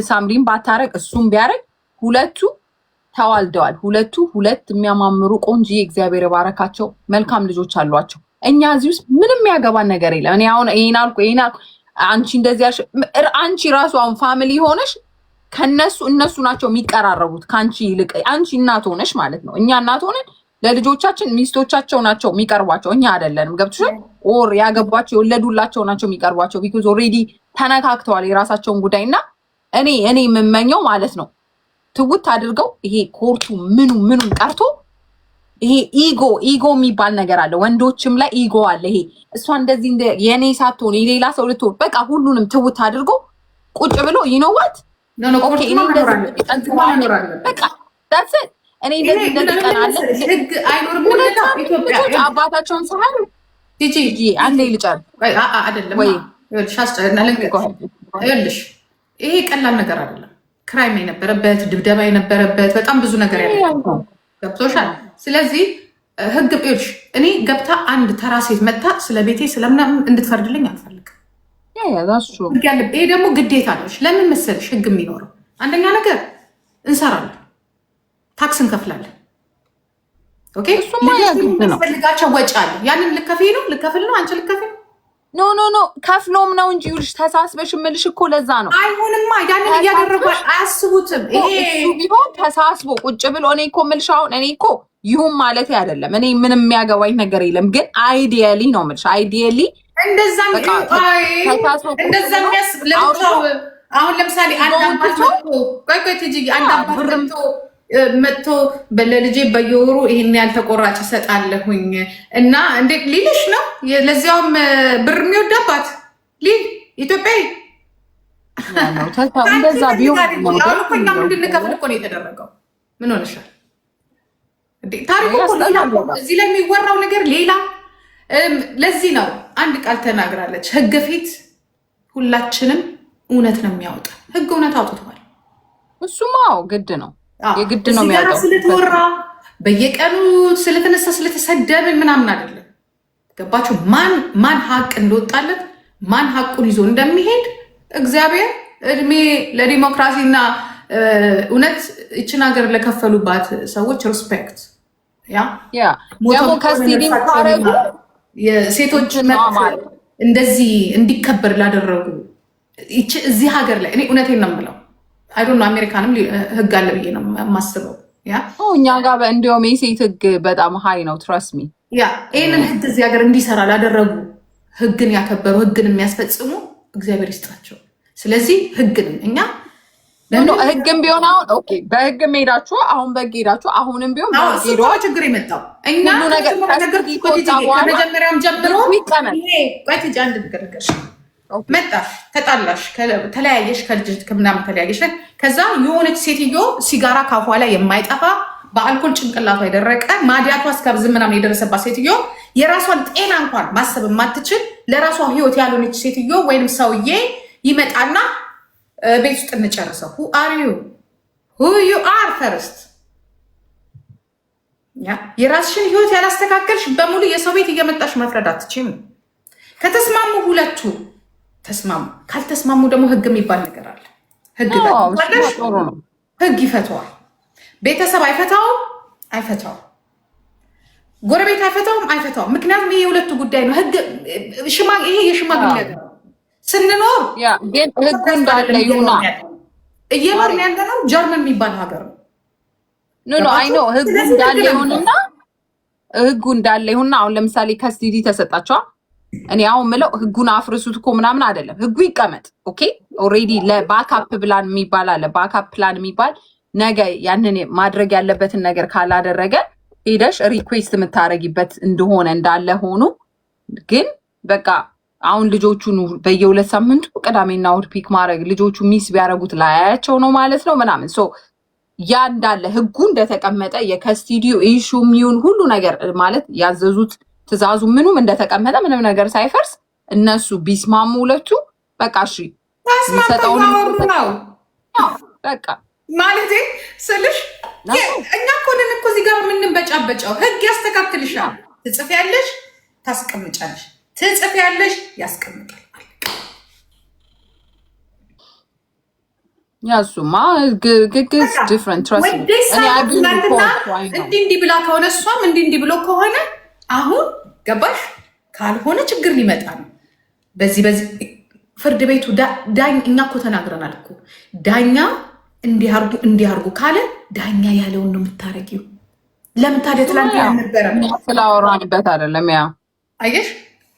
ሳምሪም ባታረግ እሱም ቢያረግ ሁለቱ ተዋልደዋል። ሁለት የሚያማምሩ ቆንጆ እግዚአብሔር የባረካቸው መልካም ልጆች አሏቸው። እኛ እዚህ ውስጥ ምንም ያገባን ነገር የለም። እኔ አሁን ይሄን አልኩ አንቺ እንደዚህ ያልሽ አንቺ ራሱ አሁን ፋሚሊ ሆነሽ እነሱ ናቸው የሚቀራረቡት ከአንቺ ይልቅ። አንቺ እናት ሆነሽ ማለት ነው። እኛ እናት ሆነን ለልጆቻችን ሚስቶቻቸው ናቸው የሚቀርቧቸው፣ እኛ አይደለንም። ገብቶሻል? ኦር ያገቧቸው የወለዱላቸው ናቸው የሚቀርቧቸው። ቢኮዝ ኦልሬዲ ተነካክተዋል የራሳቸውን ጉዳይ። እና እኔ የምመኘው ማለት ነው ትውት አድርገው ይሄ ኮርቱ ምኑም ቀርቶ ይሄ ኢጎ የሚባል ነገር አለ። ወንዶችም ላይ ኢጎ አለ። ይሄ እሷ እንደዚህ የኔ ሳትሆን የሌላ ሰው ልትሆን በቃ ሁሉንም ትውት አድርጎ ቁጭ ብሎ ይኖዋት ኦኬ እኔ እንደዚህ ቀናለ ህግ አይኖርም። ልጆች አባታቸውን ሳይሆን ጂጂ አንዴ ልጨርስ አይደለም ወይ ይኸውልሽ ይሄ ቀላል ነገር አይደለም። ክራይም የነበረበት ድብደባ የነበረበት በጣም ብዙ ነገር ያለ ገብቶሻል። ስለዚህ ህግ ቢልሽ እኔ ገብታ አንድ ተራ ሴት መጥታ ስለ ቤቴ ስለምናምን እንድትፈርድልኝ አልፈልግም። ይሄ ደግሞ ግዴታ ነች። ለምን መሰለሽ ህግ የሚኖረው አንደኛ ነገር እንሰራለን፣ ታክስ እንከፍላለን። የሚያስፈልጋቸው ወጪ አለ። ያንን ልከፍል ነው አንቺ ልከፍል ኖ ከፍሎም ነው እንጂ ይኸውልሽ፣ ተሳስበሽ እምልሽ እኮ ለዛ ነው። አይሆንማ፣ ያንን እያደረጉ አያስቡትም። እሱ ቢሆን ተሳስቦ ቁጭ ብሎ እኔ እኮ እምልሽ አሁን እኔ እኮ ይሁን ማለት አይደለም። እኔ ምንም የሚያገባኝ ነገር የለም። ግን አይዲያሊ ነው የምልሽ፣ አይዲያሊ እንደዛ አሁን ለምሳሌ አንድ አባት መጥቶ ለልጄ በየወሩ ይሄን ያህል ተቆራጭ እሰጣለሁኝ እና እንዴት ሊልሽ ነው? ለዚያውም ብር የሚወዳባት ሊል ኢትዮጵያዊ እንደዛ ቢሆን እንድንከፍል እኮ ነው የተደረገው። ምን ሆነሻል? ታሪኩ እዚህ ላይ የሚወራው ነገር ሌላ። ለዚህ ነው አንድ ቃል ተናግራለች፣ ህግ ፊት ሁላችንም እውነት ነው የሚያወጣ። ህግ እውነት አውጥቷል። እሱማ ግድ ነው የግድ ነው የሚያወጣው። ስለተወራ በየቀኑ ስለተነሳ ስለተሰደብን ምናምን አይደለም። ገባችሁ? ማን ሀቅ እንደወጣለት ማን ሀቁን ይዞ እንደሚሄድ እግዚአብሔር እድሜ ለዲሞክራሲና እውነት ይችን ሀገር ለከፈሉባት ሰዎች ሪስፔክት ደግሞ ከስቲዲ ካረጉ የሴቶች መብት እንደዚህ እንዲከበር ላደረጉ እዚህ ሀገር ላይ እኔ እውነቴን ነው የምለው። አይዶን አሜሪካንም ህግ አለ ብዬ ነው የማስበው። እኛ ጋር እንዲያውም የሴት ህግ በጣም ሀይ ነው። ትረስት ሚ ይህንን ህግ እዚህ ሀገር እንዲሰራ ላደረጉ ህግን ያከበሩ ህግን የሚያስፈጽሙ እግዚአብሔር ይስጣቸው። ስለዚህ ህግንም እኛ ህግም ቢሆን አሁን በህግ ሄዳችሁ አሁን በህግ ሄዳችሁ አሁንም ቢሆን ችግር የመጣው እኛ ከመጀመሪያም ጀምሮ አንድ ንገርገር መጣሽ፣ ተጣላሽ፣ ተለያየሽ፣ ከልጅ ከምናምን ተለያየሽ። ከዛ የሆነች ሴትዮ ሲጋራ ካፏ ላይ የማይጠፋ በአልኮል ጭንቅላቷ የደረቀ ማዲያቷ እስከብዝ ምናምን የደረሰባት ሴትዮ የራሷን ጤና እንኳን ማሰብ የማትችል ለራሷ ህይወት ያልሆነች ሴትዮ ወይም ሰውዬ ይመጣና ቤት ውስጥ እንጨርሰው። ሁ አር ዩ አር ፈርስት። የራስሽን ህይወት ያላስተካከልሽ በሙሉ የሰው ቤት እየመጣሽ መፍረድ አትችይም። ከተስማሙ ሁለቱ ተስማሙ። ካልተስማሙ ደግሞ ህግ የሚባል ነገር አለ። ህግ ይፈተዋል። ቤተሰብ አይፈታውም፣ ጎረቤት አይፈታውም። ምክንያቱም ይሄ የሁለቱ ጉዳይ ነው። ይሄ የሽማግሌ ነገር ስንኖር ግን ህጉ እንዳለ ይሁና። እየኖርን ያለነው ጀርመን የሚባል ሀገር ነው። አይ ነው ህጉ እንዳለ ይሁንና አሁን ለምሳሌ ከስቲዲ ተሰጣቸዋ። እኔ አሁን ምለው ህጉን አፍርሱት እኮ ምናምን አይደለም። ህጉ ይቀመጥ። ኦኬ ኦልሬዲ ለባካፕ ፕላን የሚባል አለ። ባካፕ ፕላን የሚባል ነገ ያንን ማድረግ ያለበትን ነገር ካላደረገ ሄደሽ ሪኩዌስት የምታደርጊበት እንደሆነ እንዳለ ሆኖ ግን በቃ አሁን ልጆቹን በየ2 ሳምንቱ ቅዳሜና እሑድ ፒክ ማድረግ ልጆቹ ሚስ ቢያደርጉት ላያያቸው ነው ማለት ነው ምናምን። ሶ ያ እንዳለ ህጉ እንደተቀመጠ የከስቲዲዮ ኢሹ የሚሆን ሁሉ ነገር ማለት ያዘዙት ትእዛዙ ምኑም እንደተቀመጠ ምንም ነገር ሳይፈርስ እነሱ ቢስማሙ ሁለቱ በቃ እሺ ተስማምተው ነው በቃ ማለት ስልሽ እኛ እኮ ነን እኮ እዚህ ጋር የምንበጫበጫው። ህግ ያስተካክልሻል። ትጽፊያለሽ፣ ታስቀምጫለሽ፣ ትጽፊያለሽ፣ ያስቀምጣል። ያሱማ ግግስ ዲፍረንት ትረስት እንዲህ ብላ ከሆነ እሷም እንዲህ ብሎ ከሆነ አሁን ገባሽ? ካልሆነ ችግር ሊመጣ ነው። በዚህ ፍርድ ቤቱ እኛ እኮ ተናግረናል እኮ ዳኛ እንዲያርጉ ካለ ዳኛ ያለውን ነው የምታረጊው። ለምን ታዲያ ትላንት ያልነበረ ስላወራንበት አይደለም? ያ አየሽ፣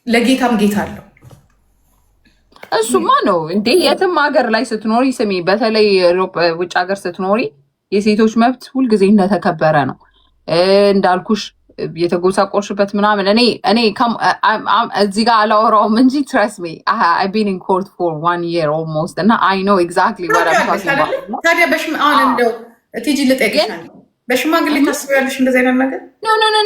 ለጌታም ጌታ አለው። እሱማ ነው እንዴ። የትም ሀገር ላይ ስትኖሪ ስሚ፣ በተለይ ውጭ ሀገር ስትኖሪ የሴቶች መብት ሁልጊዜ እንደተከበረ ነው። እንዳልኩሽ የተጎሳቆርሽበት ምናምን እኔ እዚህ ጋር አላወራውም እንጂ ትረስት ሚ አይ ቢን ኢን ኮርት ፎር 1 year ኦልሞስት እና አይ ኖ ኤግዛክትሊ what I'm talking about። ታዲያ እንደው ቲጂ ልጠይቅሽ፣ በሽማግሌ ታስቢያለሽ እንደዚህ አይነት ነገር?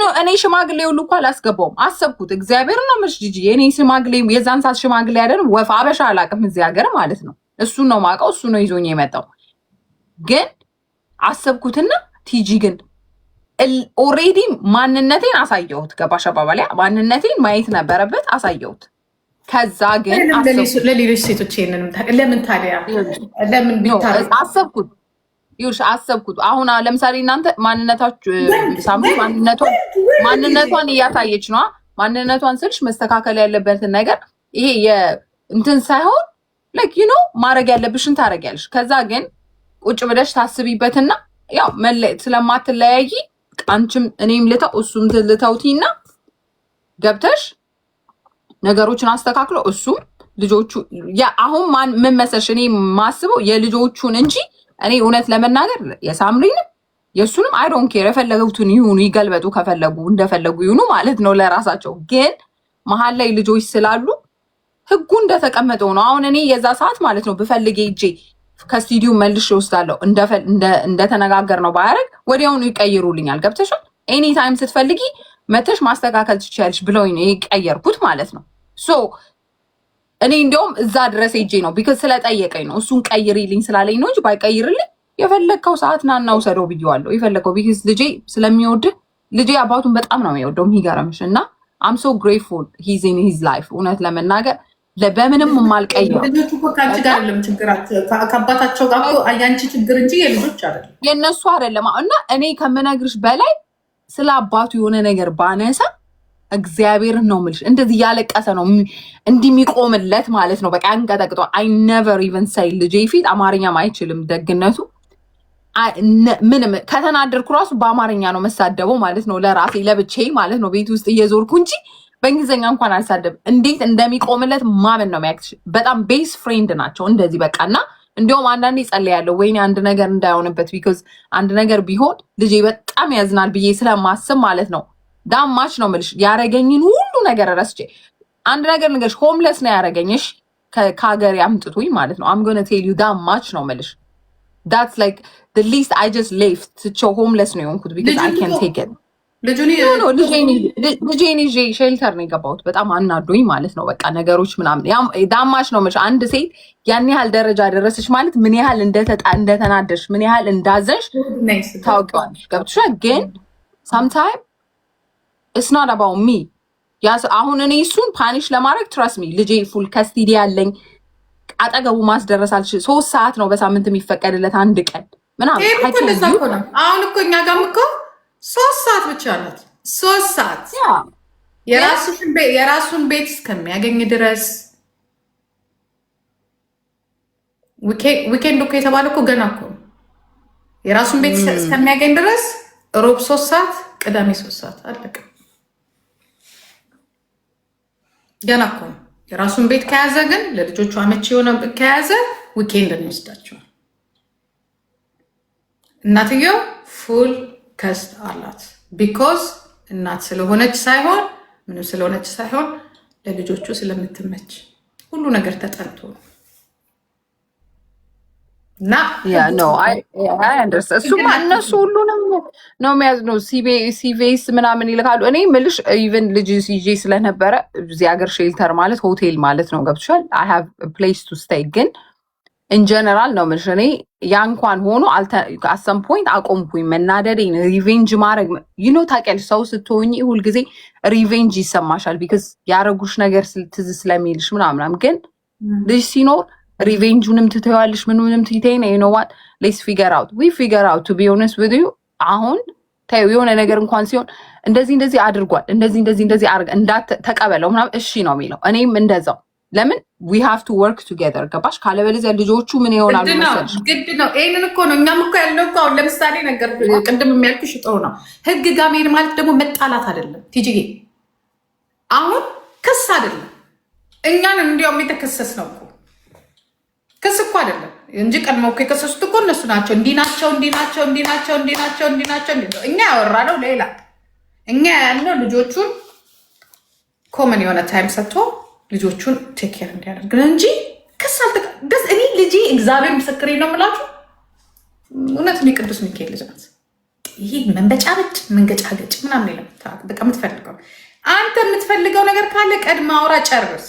ኖ እኔ ሽማግሌ ሁሉ እኮ አላስገባውም። አሰብኩት እግዚአብሔር ነው ምሽ ጂጂ እኔ ሽማግሌ የዛን ሰዓት ሽማግሌ አይደለም ወፍ አበሻ አላውቅም እዚህ ሀገር ማለት ነው። እሱን ነው የማውቀው፣ እሱ ነው ይዞኝ የመጣው። ግን አሰብኩትና ቲጂ ግን ኦሬዲ ማንነቴን አሳየሁት። ገባሽ አባባል? ማንነቴን ማየት ነበረበት፣ አሳየሁት። ከዛ ግን ለሌሎች ሴቶች ይሄንንም ለምን ታዲያ ለምን አሰብኩት? ይኸውልሽ አሰብኩት። አሁን ለምሳሌ እናንተ ማንነታችሁ ሳምሪ ማንነቷን እያሳየች ነው። ማንነቷን ስልሽ መስተካከል ያለበትን ነገር ይሄ የእንትን ሳይሆን ላይክ ዩ ኖ ማድረግ ያለብሽን ታደርጊያለሽ። ከዛ ግን ቁጭ ብለሽ ታስቢበትና ያው ስለማትለያይ አንቺም እኔም ልተው እሱም ልተውቲና ገብተሽ ነገሮችን አስተካክሎ እሱም ልጆቹ አሁን ምን መሰለሽ እኔ ማስበው የልጆቹን እንጂ እኔ እውነት ለመናገር የሳምሪንም የእሱንም አይ ዶንት ኬር የፈለጉትን ይሁኑ ይገልበጡ፣ ከፈለጉ እንደፈለጉ ይሁኑ ማለት ነው ለራሳቸው። ግን መሀል ላይ ልጆች ስላሉ ህጉ እንደተቀመጠው ነው። አሁን እኔ የዛ ሰዓት ማለት ነው ብፈልግ ሄጄ ከስቱዲዮ መልሼ እወስዳለሁ እንደተነጋገር ነው ባያረግ ወዲያውኑ ይቀይሩልኛል። ገብተሻል? ኤኒ ታይም ስትፈልጊ መተሽ ማስተካከል ትችያለሽ ብለውኝ ነው የቀየርኩት ማለት ነው። ሶ እኔ እንዲያውም እዛ ድረስ ሄጄ ነው ቢካዝ ስለጠየቀኝ ነው እሱን ቀይሪልኝ ስላለኝ ነው እንጂ ባይቀይርልኝ የፈለግከው ሰዓት ና እናውሰደው ብዬዋለሁ። የፈለገው ቢካዝ ልጄ ስለሚወድ ልጄ አባቱን በጣም ነው የሚወደው የሚገርምሽ። እና አም ሶ ግሬትፉል ሂዝ ኢን ሂዝ ላይፍ እውነት ለመናገር በምንም የማልቀየው ልጆቹ እኮ ከአንቺ ጋር አይደለም ችግራቸው ከአባታቸው ጋር እኮ የአንቺ ችግር እንጂ የልጆች አይደለም የእነሱ አይደለም። እና እኔ ከምነግርሽ በላይ ስለ አባቱ የሆነ ነገር ባነሳ እግዚአብሔርን ነው የምልሽ እንደዚህ እያለቀሰ ነው እንዲሚቆምለት ማለት ነው። በቃ አንቀጠቅጦ አይ ነቨር ኢቨን ሳይ ልጄ ፊት አማርኛም አይችልም ደግነቱ። ምንም ከተናደርኩ ራሱ በአማርኛ ነው መሳደበው ማለት ነው ለራሴ ለብቻዬ ማለት ነው ቤት ውስጥ እየዞርኩ እንጂ በእንግሊዝኛ እንኳን አልሳደብም። እንዴት እንደሚቆምለት ማመን ነው የሚያክሽ። በጣም ቤስ ፍሬንድ ናቸው እንደዚህ በቃ። እና እንዲሁም አንዳንዴ ጸልያለሁ ወይኔ አንድ ነገር እንዳይሆንበት ቢኮዝ አንድ ነገር ቢሆን ልጄ በጣም ያዝናል ብዬ ስለማስብ ማለት ነው። ዳማች ነው የምልሽ ያረገኝን ሁሉ ነገር ረስቼ አንድ ነገር ንገርሽ ሆምለስ ነው ያረገኝሽ ከሀገር ያምጥቱኝ ማለት ነው። አም ጎነ ቴል ዩ ዳማች ነው የምልሽ that's like the least I just left to homeless ነው የሆንኩት because I can't take it ልጄን ይዤ ሼልተር ነው የገባሁት። በጣም አናዶኝ ማለት ነው በቃ ነገሮች ምናምን ዳማች ነው የምልሽ። አንድ ሴት ያን ያህል ደረጃ ደረሰች ማለት ምን ያህል እንደተናደሽ ምን ያህል እንዳዘሽ ታውቂዋለሽ። ገብቶሻል? ግን sometime it's not about me አሁን እኔ እሱን ፓኒሽ ለማድረግ ትረስ ሚ ልጄ ፉል ከስቲዲ ያለኝ አጠገቡ ማስደረስ አልችል። 3 ሰዓት ነው በሳምንት የሚፈቀድለት አንድ ቀን ምናምን። አሁን እኮ እኛ ጋርም እኮ 3 ሰዓት ብቻ ናት። 3 ሰዓት የራሱን ቤት እስከሚያገኝ ድረስ ዊኬንድ እኮ የተባለ እኮ ገና እኮ የራሱን ቤት እስከሚያገኝ ድረስ ሮብ 3 ሰዓት ቅዳሜ 3 ሰዓት አለቀ። ገና እኮ የራሱን ቤት ከያዘ ግን ለልጆቹ አመቺ የሆነ ከያዘ ዊኬንድ እንወስዳቸዋል። እናትየው ፉል ከስት አላት ቢኮዝ እናት ስለሆነች ሳይሆን ምንም ስለሆነች ሳይሆን ለልጆቹ ስለምትመች ሁሉ ነገር ተጠንቶ ነው። እና እሱማ እነሱ ሁሉንም ነው የሚያዝነው። ሲቪኤስ ምናምን ይልካሉ። እኔ ምልሽ ኢቨን ልጅ ይዤ ስለነበረ እዚህ ሀገር ሼልተር ማለት ሆቴል ማለት ነው። ገብቶሻል? አይ ሃቭ ፕሌስ ቱ ስቴይ። ግን ኢንጀነራል ነው ምልሽ እኔ ያ እንኳን ሆኖ አሰም ፖይንት አቆምኩኝ መናደዴን። ሪቬንጅ ማድረግ ዩኖ ታውቂያለሽ፣ ሰው ስትሆኚ ሁልጊዜ ሪቬንጅ ይሰማሻል ቢካዝ ያረጉሽ ነገር ትዝ ስለሚልሽ ምናምናም። ግን ልጅ ሲኖር ሪቬንጁንም ትተዋለሽ ምንም ትይተኝ ነው ዋት ሌትስ ፊገር አውት ዊ ፊገር አውት ቱ ቢ ኦነስት ዊዝ ዩ። አሁን ታዩ የሆነ ነገር እንኳን ሲሆን እንደዚህ አድርጓል እንደዚህ አርግ እንዳትተቀበለው ምናምን እሺ ነው የሚለው። እኔም እንደዛው ለምን ዊ ሃቭ ቱ ወርክ ቱጌዘር ገባሽ? ካለበለዚያ ልጆቹ ምን ይሆናሉ መሰለሽ? ግድ ነው። ይሄንን እኮ ነው እኛም እኮ ያለው እኮ አሁን ለምሳሌ ነገር ቅድም የሚያልኩሽ ጥሩ ነው። ህግ ጋር መሄድ ማለት ደግሞ መጣላት አይደለም ቲጂዬ። አሁን ክስ አይደለም እኛን እንዲያውም የተከሰስ ነው እኮ ክስ እኮ አይደለም እንጂ ቀድሞ እኮ የከሰሱት እኮ እነሱ ናቸው። እንዲህ ናቸው። እኛ ያወራነው ሌላ። እኛ ያልነው ልጆቹን ኮመን የሆነ ታይም ሰጥቶ ልጆቹን ቴክ ኬር እንዲያደርግ ነው እንጂ ክስ ደስ እኔ ልጄ እግዚአብሔር ምስክሬ ነው የምላችሁ። እውነት እኔ ቅዱስ ሚካኤል ልጅ ናት። ይሄ መንበጫበጭ መንገጫገጭ ምናምን የለም። በቃ የምትፈልገው አንተ የምትፈልገው ነገር ካለ ቀድማ አውራ ጨርስ።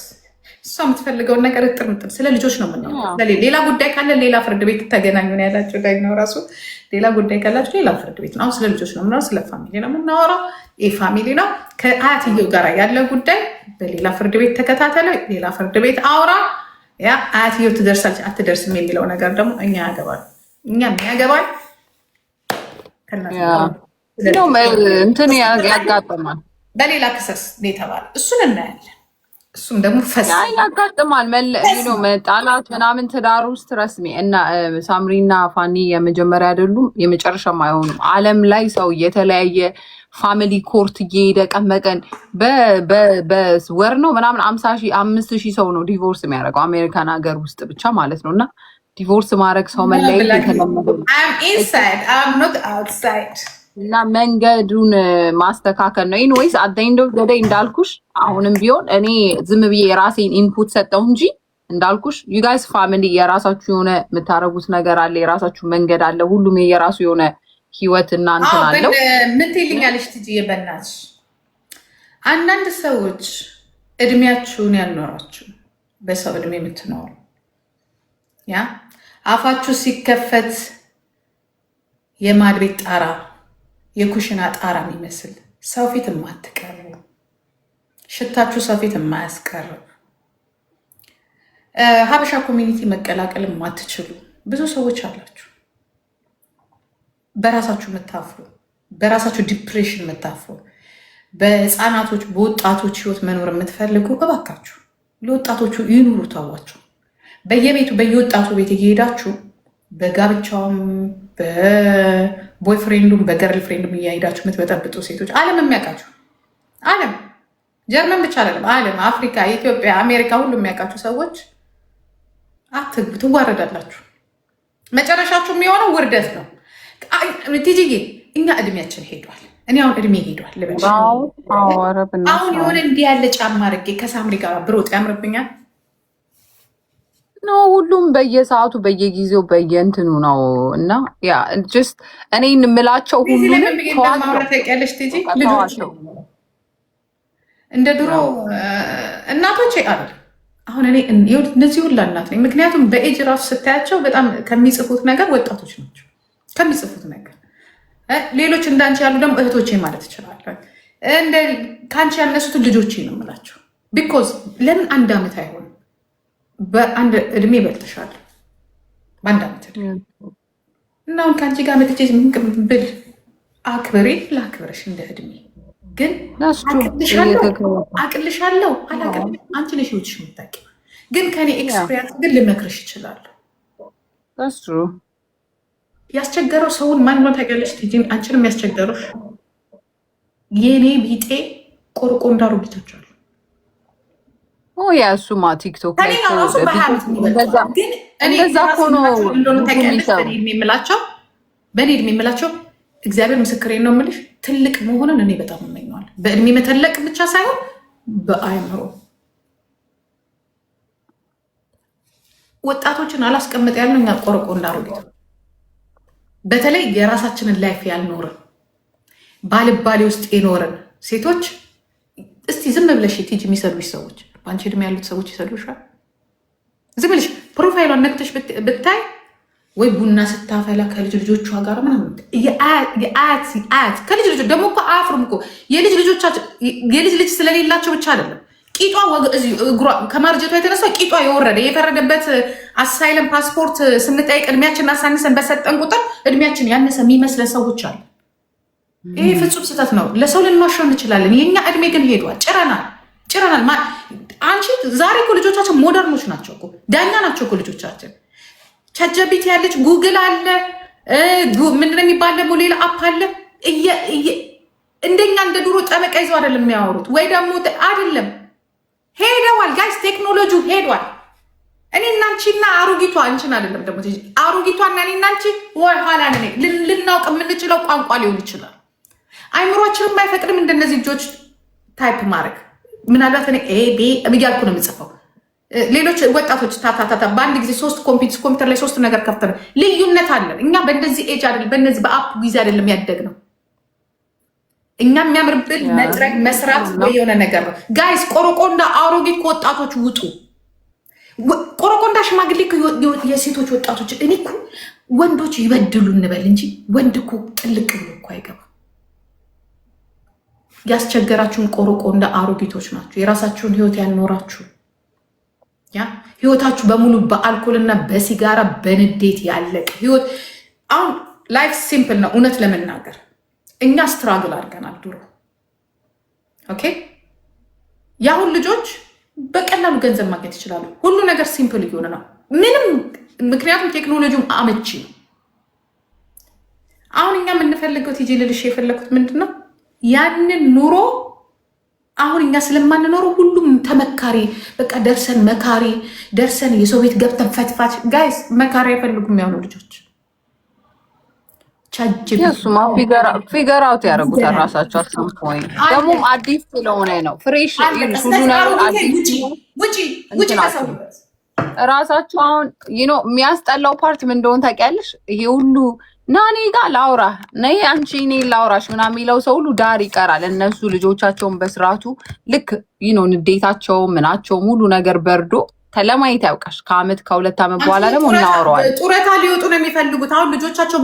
እሷ የምትፈልገውን ነገር እጥር ምጥር ስለ ልጆች ነው የምናወራው። ሌላ ጉዳይ ካለ ሌላ ፍርድ ቤት ተገናኙ ነው ያላቸው። ዳኛው ራሱ ሌላ ጉዳይ ካላቸው ሌላ ፍርድ ቤት ነው። አሁን ስለ ልጆች ነው የምናወራው፣ ስለ ፋሚሊ ነው የምናወራው። ይህ ፋሚሊ ነው። ከአያትየው ጋር ያለ ጉዳይ በሌላ ፍርድ ቤት ተከታተለ፣ ሌላ ፍርድ ቤት አውራ። ያ አያትየው ትደርሳለች አትደርስም የሚለው ነገር ደግሞ እኛ ያገባል፣ እኛ ያገባል። እንትን ያጋጥማል በሌላ ክሰስ የተባለ እሱን እናያለን። እሱም ደግሞ ያጋጥማል መጣላት ምናምን ትዳር ውስጥ ረስሜ እና ሳምሪና ፋኒ የመጀመሪያ አይደሉም የመጨረሻም አይሆኑም። ዓለም ላይ ሰው የተለያየ ፋሚሊ ኮርት እየሄደ ቀን በቀን በወር ነው ምናምን 5,000 ሰው ነው ዲቮርስ የሚያደርገው አሜሪካን ሀገር ውስጥ ብቻ ማለት ነው። እና ዲቮርስ ማድረግ ሰው መለያየት የተለመደ እና መንገዱን ማስተካከል ነው። ኢንዌይስ አደይንዶ ገደይ እንዳልኩሽ አሁንም ቢሆን እኔ ዝም ብዬ የራሴን ኢንፑት ሰጠው እንጂ እንዳልኩሽ ዩ ጋይስ ፋሚሊ የራሳችሁ የሆነ የምታረጉት ነገር አለ፣ የራሳችሁ መንገድ አለ። ሁሉም የራሱ የሆነ ህይወት እና እንትን አለው። ምን ትይልኛለሽ ትጂዬ? በእናትሽ አንዳንድ ሰዎች እድሜያችሁን ያልኖራችሁ በሰው እድሜ የምትኖሩ ያ አፋችሁ ሲከፈት የማድ ቤት ጣራ የኩሽና ጣራ የሚመስል ሰው ፊት የማትቀርቡ ሽታችሁ ሰው ፊት የማያስቀርብ ሀበሻ ኮሚኒቲ መቀላቀል የማትችሉ ብዙ ሰዎች አላችሁ። በራሳችሁ የምታፍሩ፣ በራሳችሁ ዲፕሬሽን የምታፍሩ፣ በህፃናቶች በወጣቶች ህይወት መኖር የምትፈልጉ እባካችሁ ለወጣቶቹ ይኑሩ፣ ተዋቸው። በየቤቱ በየወጣቱ ቤት እየሄዳችሁ በጋብቻውም በቦይፍሬንዱም በገርል ፍሬንዱም እያሄዳችሁ የምትበጠብጡ ሴቶች ዓለም የሚያውቃችሁ ዓለም ጀርመን ብቻ አይደለም ዓለም አፍሪካ፣ ኢትዮጵያ፣ አሜሪካ ሁሉ የሚያውቃችሁ ሰዎች አትግቡ፣ ትዋረዳላችሁ። መጨረሻችሁ የሚሆነው ውርደት ነው። ቲጂዬ እኛ እድሜያችን ሄዷል። እኔ አሁን እድሜ ሄዷል ልበልሽ። አሁን የሆነ እንዲህ ያለ ጫማ አድርጌ ከሳምሪ ጋር ብሮጥ ያምርብኛል? ነው ሁሉም በየሰዓቱ በየጊዜው በየእንትኑ ነው። እና ያ ጀስት እኔ እንምላቸው ሁሉም ያለሽ ቲጂ ልጆች እንደ ድሮ እናቶች አሉ። አሁን እኔ እነዚህ ሁላ እናት ነኝ። ምክንያቱም በኤጅ ራሱ ስታያቸው በጣም ከሚጽፉት ነገር ወጣቶች ናቸው ከሚጽፉት ነገር። ሌሎች እንዳንቺ ያሉ ደግሞ እህቶቼ ማለት እችላለሁ። ከአንቺ ያነሱትን ልጆቼ ነው የምላቸው። ቢኮዝ ለምን አንድ ዓመት አይሆንም? በአንድ እድሜ በልተሻል፣ በአንድ ዓመት እድሜ እና አሁን ከአንቺ ጋር መጥቼ ብል አክብሬ ላክብረሽ እንደ እድሜ ግን አቅልሻለሁ አላቅም። አንቺ ነሽ ህይወትሽ የምታውቂው። ግን ከኔ ኤክስፔሪንስ ግን ልመክርሽ ይችላለሁ። ያስቸገረው ሰውን ማን ነው ታውቂያለሽ? አንቺንም ያስቸገረሽ የኔ ቢጤ ቆርቆ እንዳሮጊቶች አሉ። ያ እሱማ ቲክቶክ ላይ እንደዛ ሆኖ በእኔ እድሜ የምላቸው እግዚአብሔር ምስክሬን ነው የምልሽ፣ ትልቅ መሆንን እኔ በጣም እመኘዋለሁ። በእድሜ መተለቅ ብቻ ሳይሆን በአይምሮ ወጣቶችን አላስቀምጥ ያልነው እኛ ቆርቆ እንዳሮጊት፣ በተለይ የራሳችንን ላይፍ ያልኖርን ባልባሌ ውስጥ የኖርን ሴቶች እስቲ ዝም ብለሽ ቲጂ የሚሰዱሽ ሰዎች በአንቺ እድሜ ያሉት ሰዎች ይሰዱሻል። ዝም ብለሽ ፕሮፋይሏን ነክተሽ ብታይ ወይ ቡና ስታፈላ ከልጅ ልጆቿ ጋር ምናምን የአያት ከልጅ ልጆች ደግሞ እኮ አያፍሩም እኮ የልጅ ልጅ ስለሌላቸው ብቻ አይደለም። ቂጧ እግሯ ከማርጀቷ የተነሳ ቂጧ የወረደ የፈረደበት አሳይለም ፓስፖርት ስንጠይቅ እድሜያችንን አሳንሰን በሰጠን ቁጥር እድሜያችን ያነሰ የሚመስለን ሰዎች አለ። ይሄ ፍጹም ስህተት ነው። ለሰው ልንዋሸው እንችላለን። የኛ እድሜ ግን ሄዷል። ጭረናል። አንቺ ዛሬ እኮ ልጆቻችን ሞደርኖች ናቸው እኮ ዳኛ ናቸው እኮ ልጆቻችን። ቻትጂፒቲ ያለች ጉግል አለ፣ ምንድን የሚባል ደግሞ ሌላ አፕ አለ። እንደኛ እንደ ድሮ ጠበቃ ይዘው አይደለም የሚያወሩት፣ ወይ ደግሞ አይደለም ሄደዋል። ጋይስ ቴክኖሎጂው ሄዷል። እኔ እናንቺና አሮጊቷ አንቺን አይደለም ደግሞ አሮጊቷና እኔ እናንቺ ወይ ኋላ ልናውቅ የምንችለው ቋንቋ ሊሆን ይችላል። አይምሯችንም የማይፈቅድም እንደነዚህ ልጆች ታይፕ ማድረግ። ምናልባት እኔ ኤ ቢ እያልኩ ነው የምጽፈው። ሌሎች ወጣቶች ታታታታ በአንድ ጊዜ ሶስት ኮምፒውተር ላይ ሶስት ነገር ከፍተን ልዩነት አለን። እኛ በእንደዚህ ኤጅ አይደለም በእነዚህ በአፕ ጊዜ አይደለም ያደግነው። እኛ የሚያምርብን መጥረግ መስራት ወይ የሆነ ነገር ነው። ጋይስ ቆርቆንዳ አሮጊት ከወጣቶች ውጡ። ቆረቆንዳ ሽማግሌ የሴቶች ወጣቶች እኔ እኮ ወንዶች ይበድሉ እንበል እንጂ ወንድ እኮ ጥልቅ ብሎ እኮ አይገባም። ያስቸገራችሁን ቆረቆንዳ አሮጊቶች ናችሁ። የራሳችሁን ህይወት ያልኖራችሁ ህይወታችሁ በሙሉ በአልኮልና በሲጋራ በንዴት ያለቀ ህይወት። አሁን ላይፍ ሲምፕል ነው። እውነት ለመናገር እኛ ስትራግል አድርገናል ድሮ። ኦኬ የአሁን ልጆች በቀላሉ ገንዘብ ማግኘት ይችላሉ። ሁሉ ነገር ሲምፕል እየሆነ ነው ምንም። ምክንያቱም ቴክኖሎጂውም አመቺ ነው። አሁን እኛ የምንፈልገው ቲጂ ልልሽ የፈለኩት ምንድን ነው ያንን ኑሮ አሁን እኛ ስለማንኖረው ሁሉም ተመካሪ በቃ ደርሰን መካሪ ደርሰን የሰው ቤት ገብተን ፈትፋች ጋይስ መካሪ አይፈልጉም የሚያሆኑ ልጆች ሱማ ፊገር አውት ያደረጉታል ራሳቸው። አሰምፖኝ ደግሞ አዲስ ስለሆነ ነው ፍሬሽ ሁሉ ነገር ራሳቸው። አሁን የሚያስጠላው ፓርት ምን እንደሆነ ታውቂያለሽ? ይሄ ሁሉ ና እኔ ጋር ላውራ ነይ አንቺ እኔ ላውራሽ ምናምን የሚለው ሰው ሁሉ ዳር ይቀራል። እነሱ ልጆቻቸውን በስርዓቱ ልክ ንዴታቸው ምናቸው ሙሉ ነገር በርዶ ለማየት ያውቃሽ። ከአመት ከ2 ዓመት በኋላ ደግሞ እናወራዋለን። ጡረታ ሊወጡ ነው የሚፈልጉት አሁን ልጆቻቸው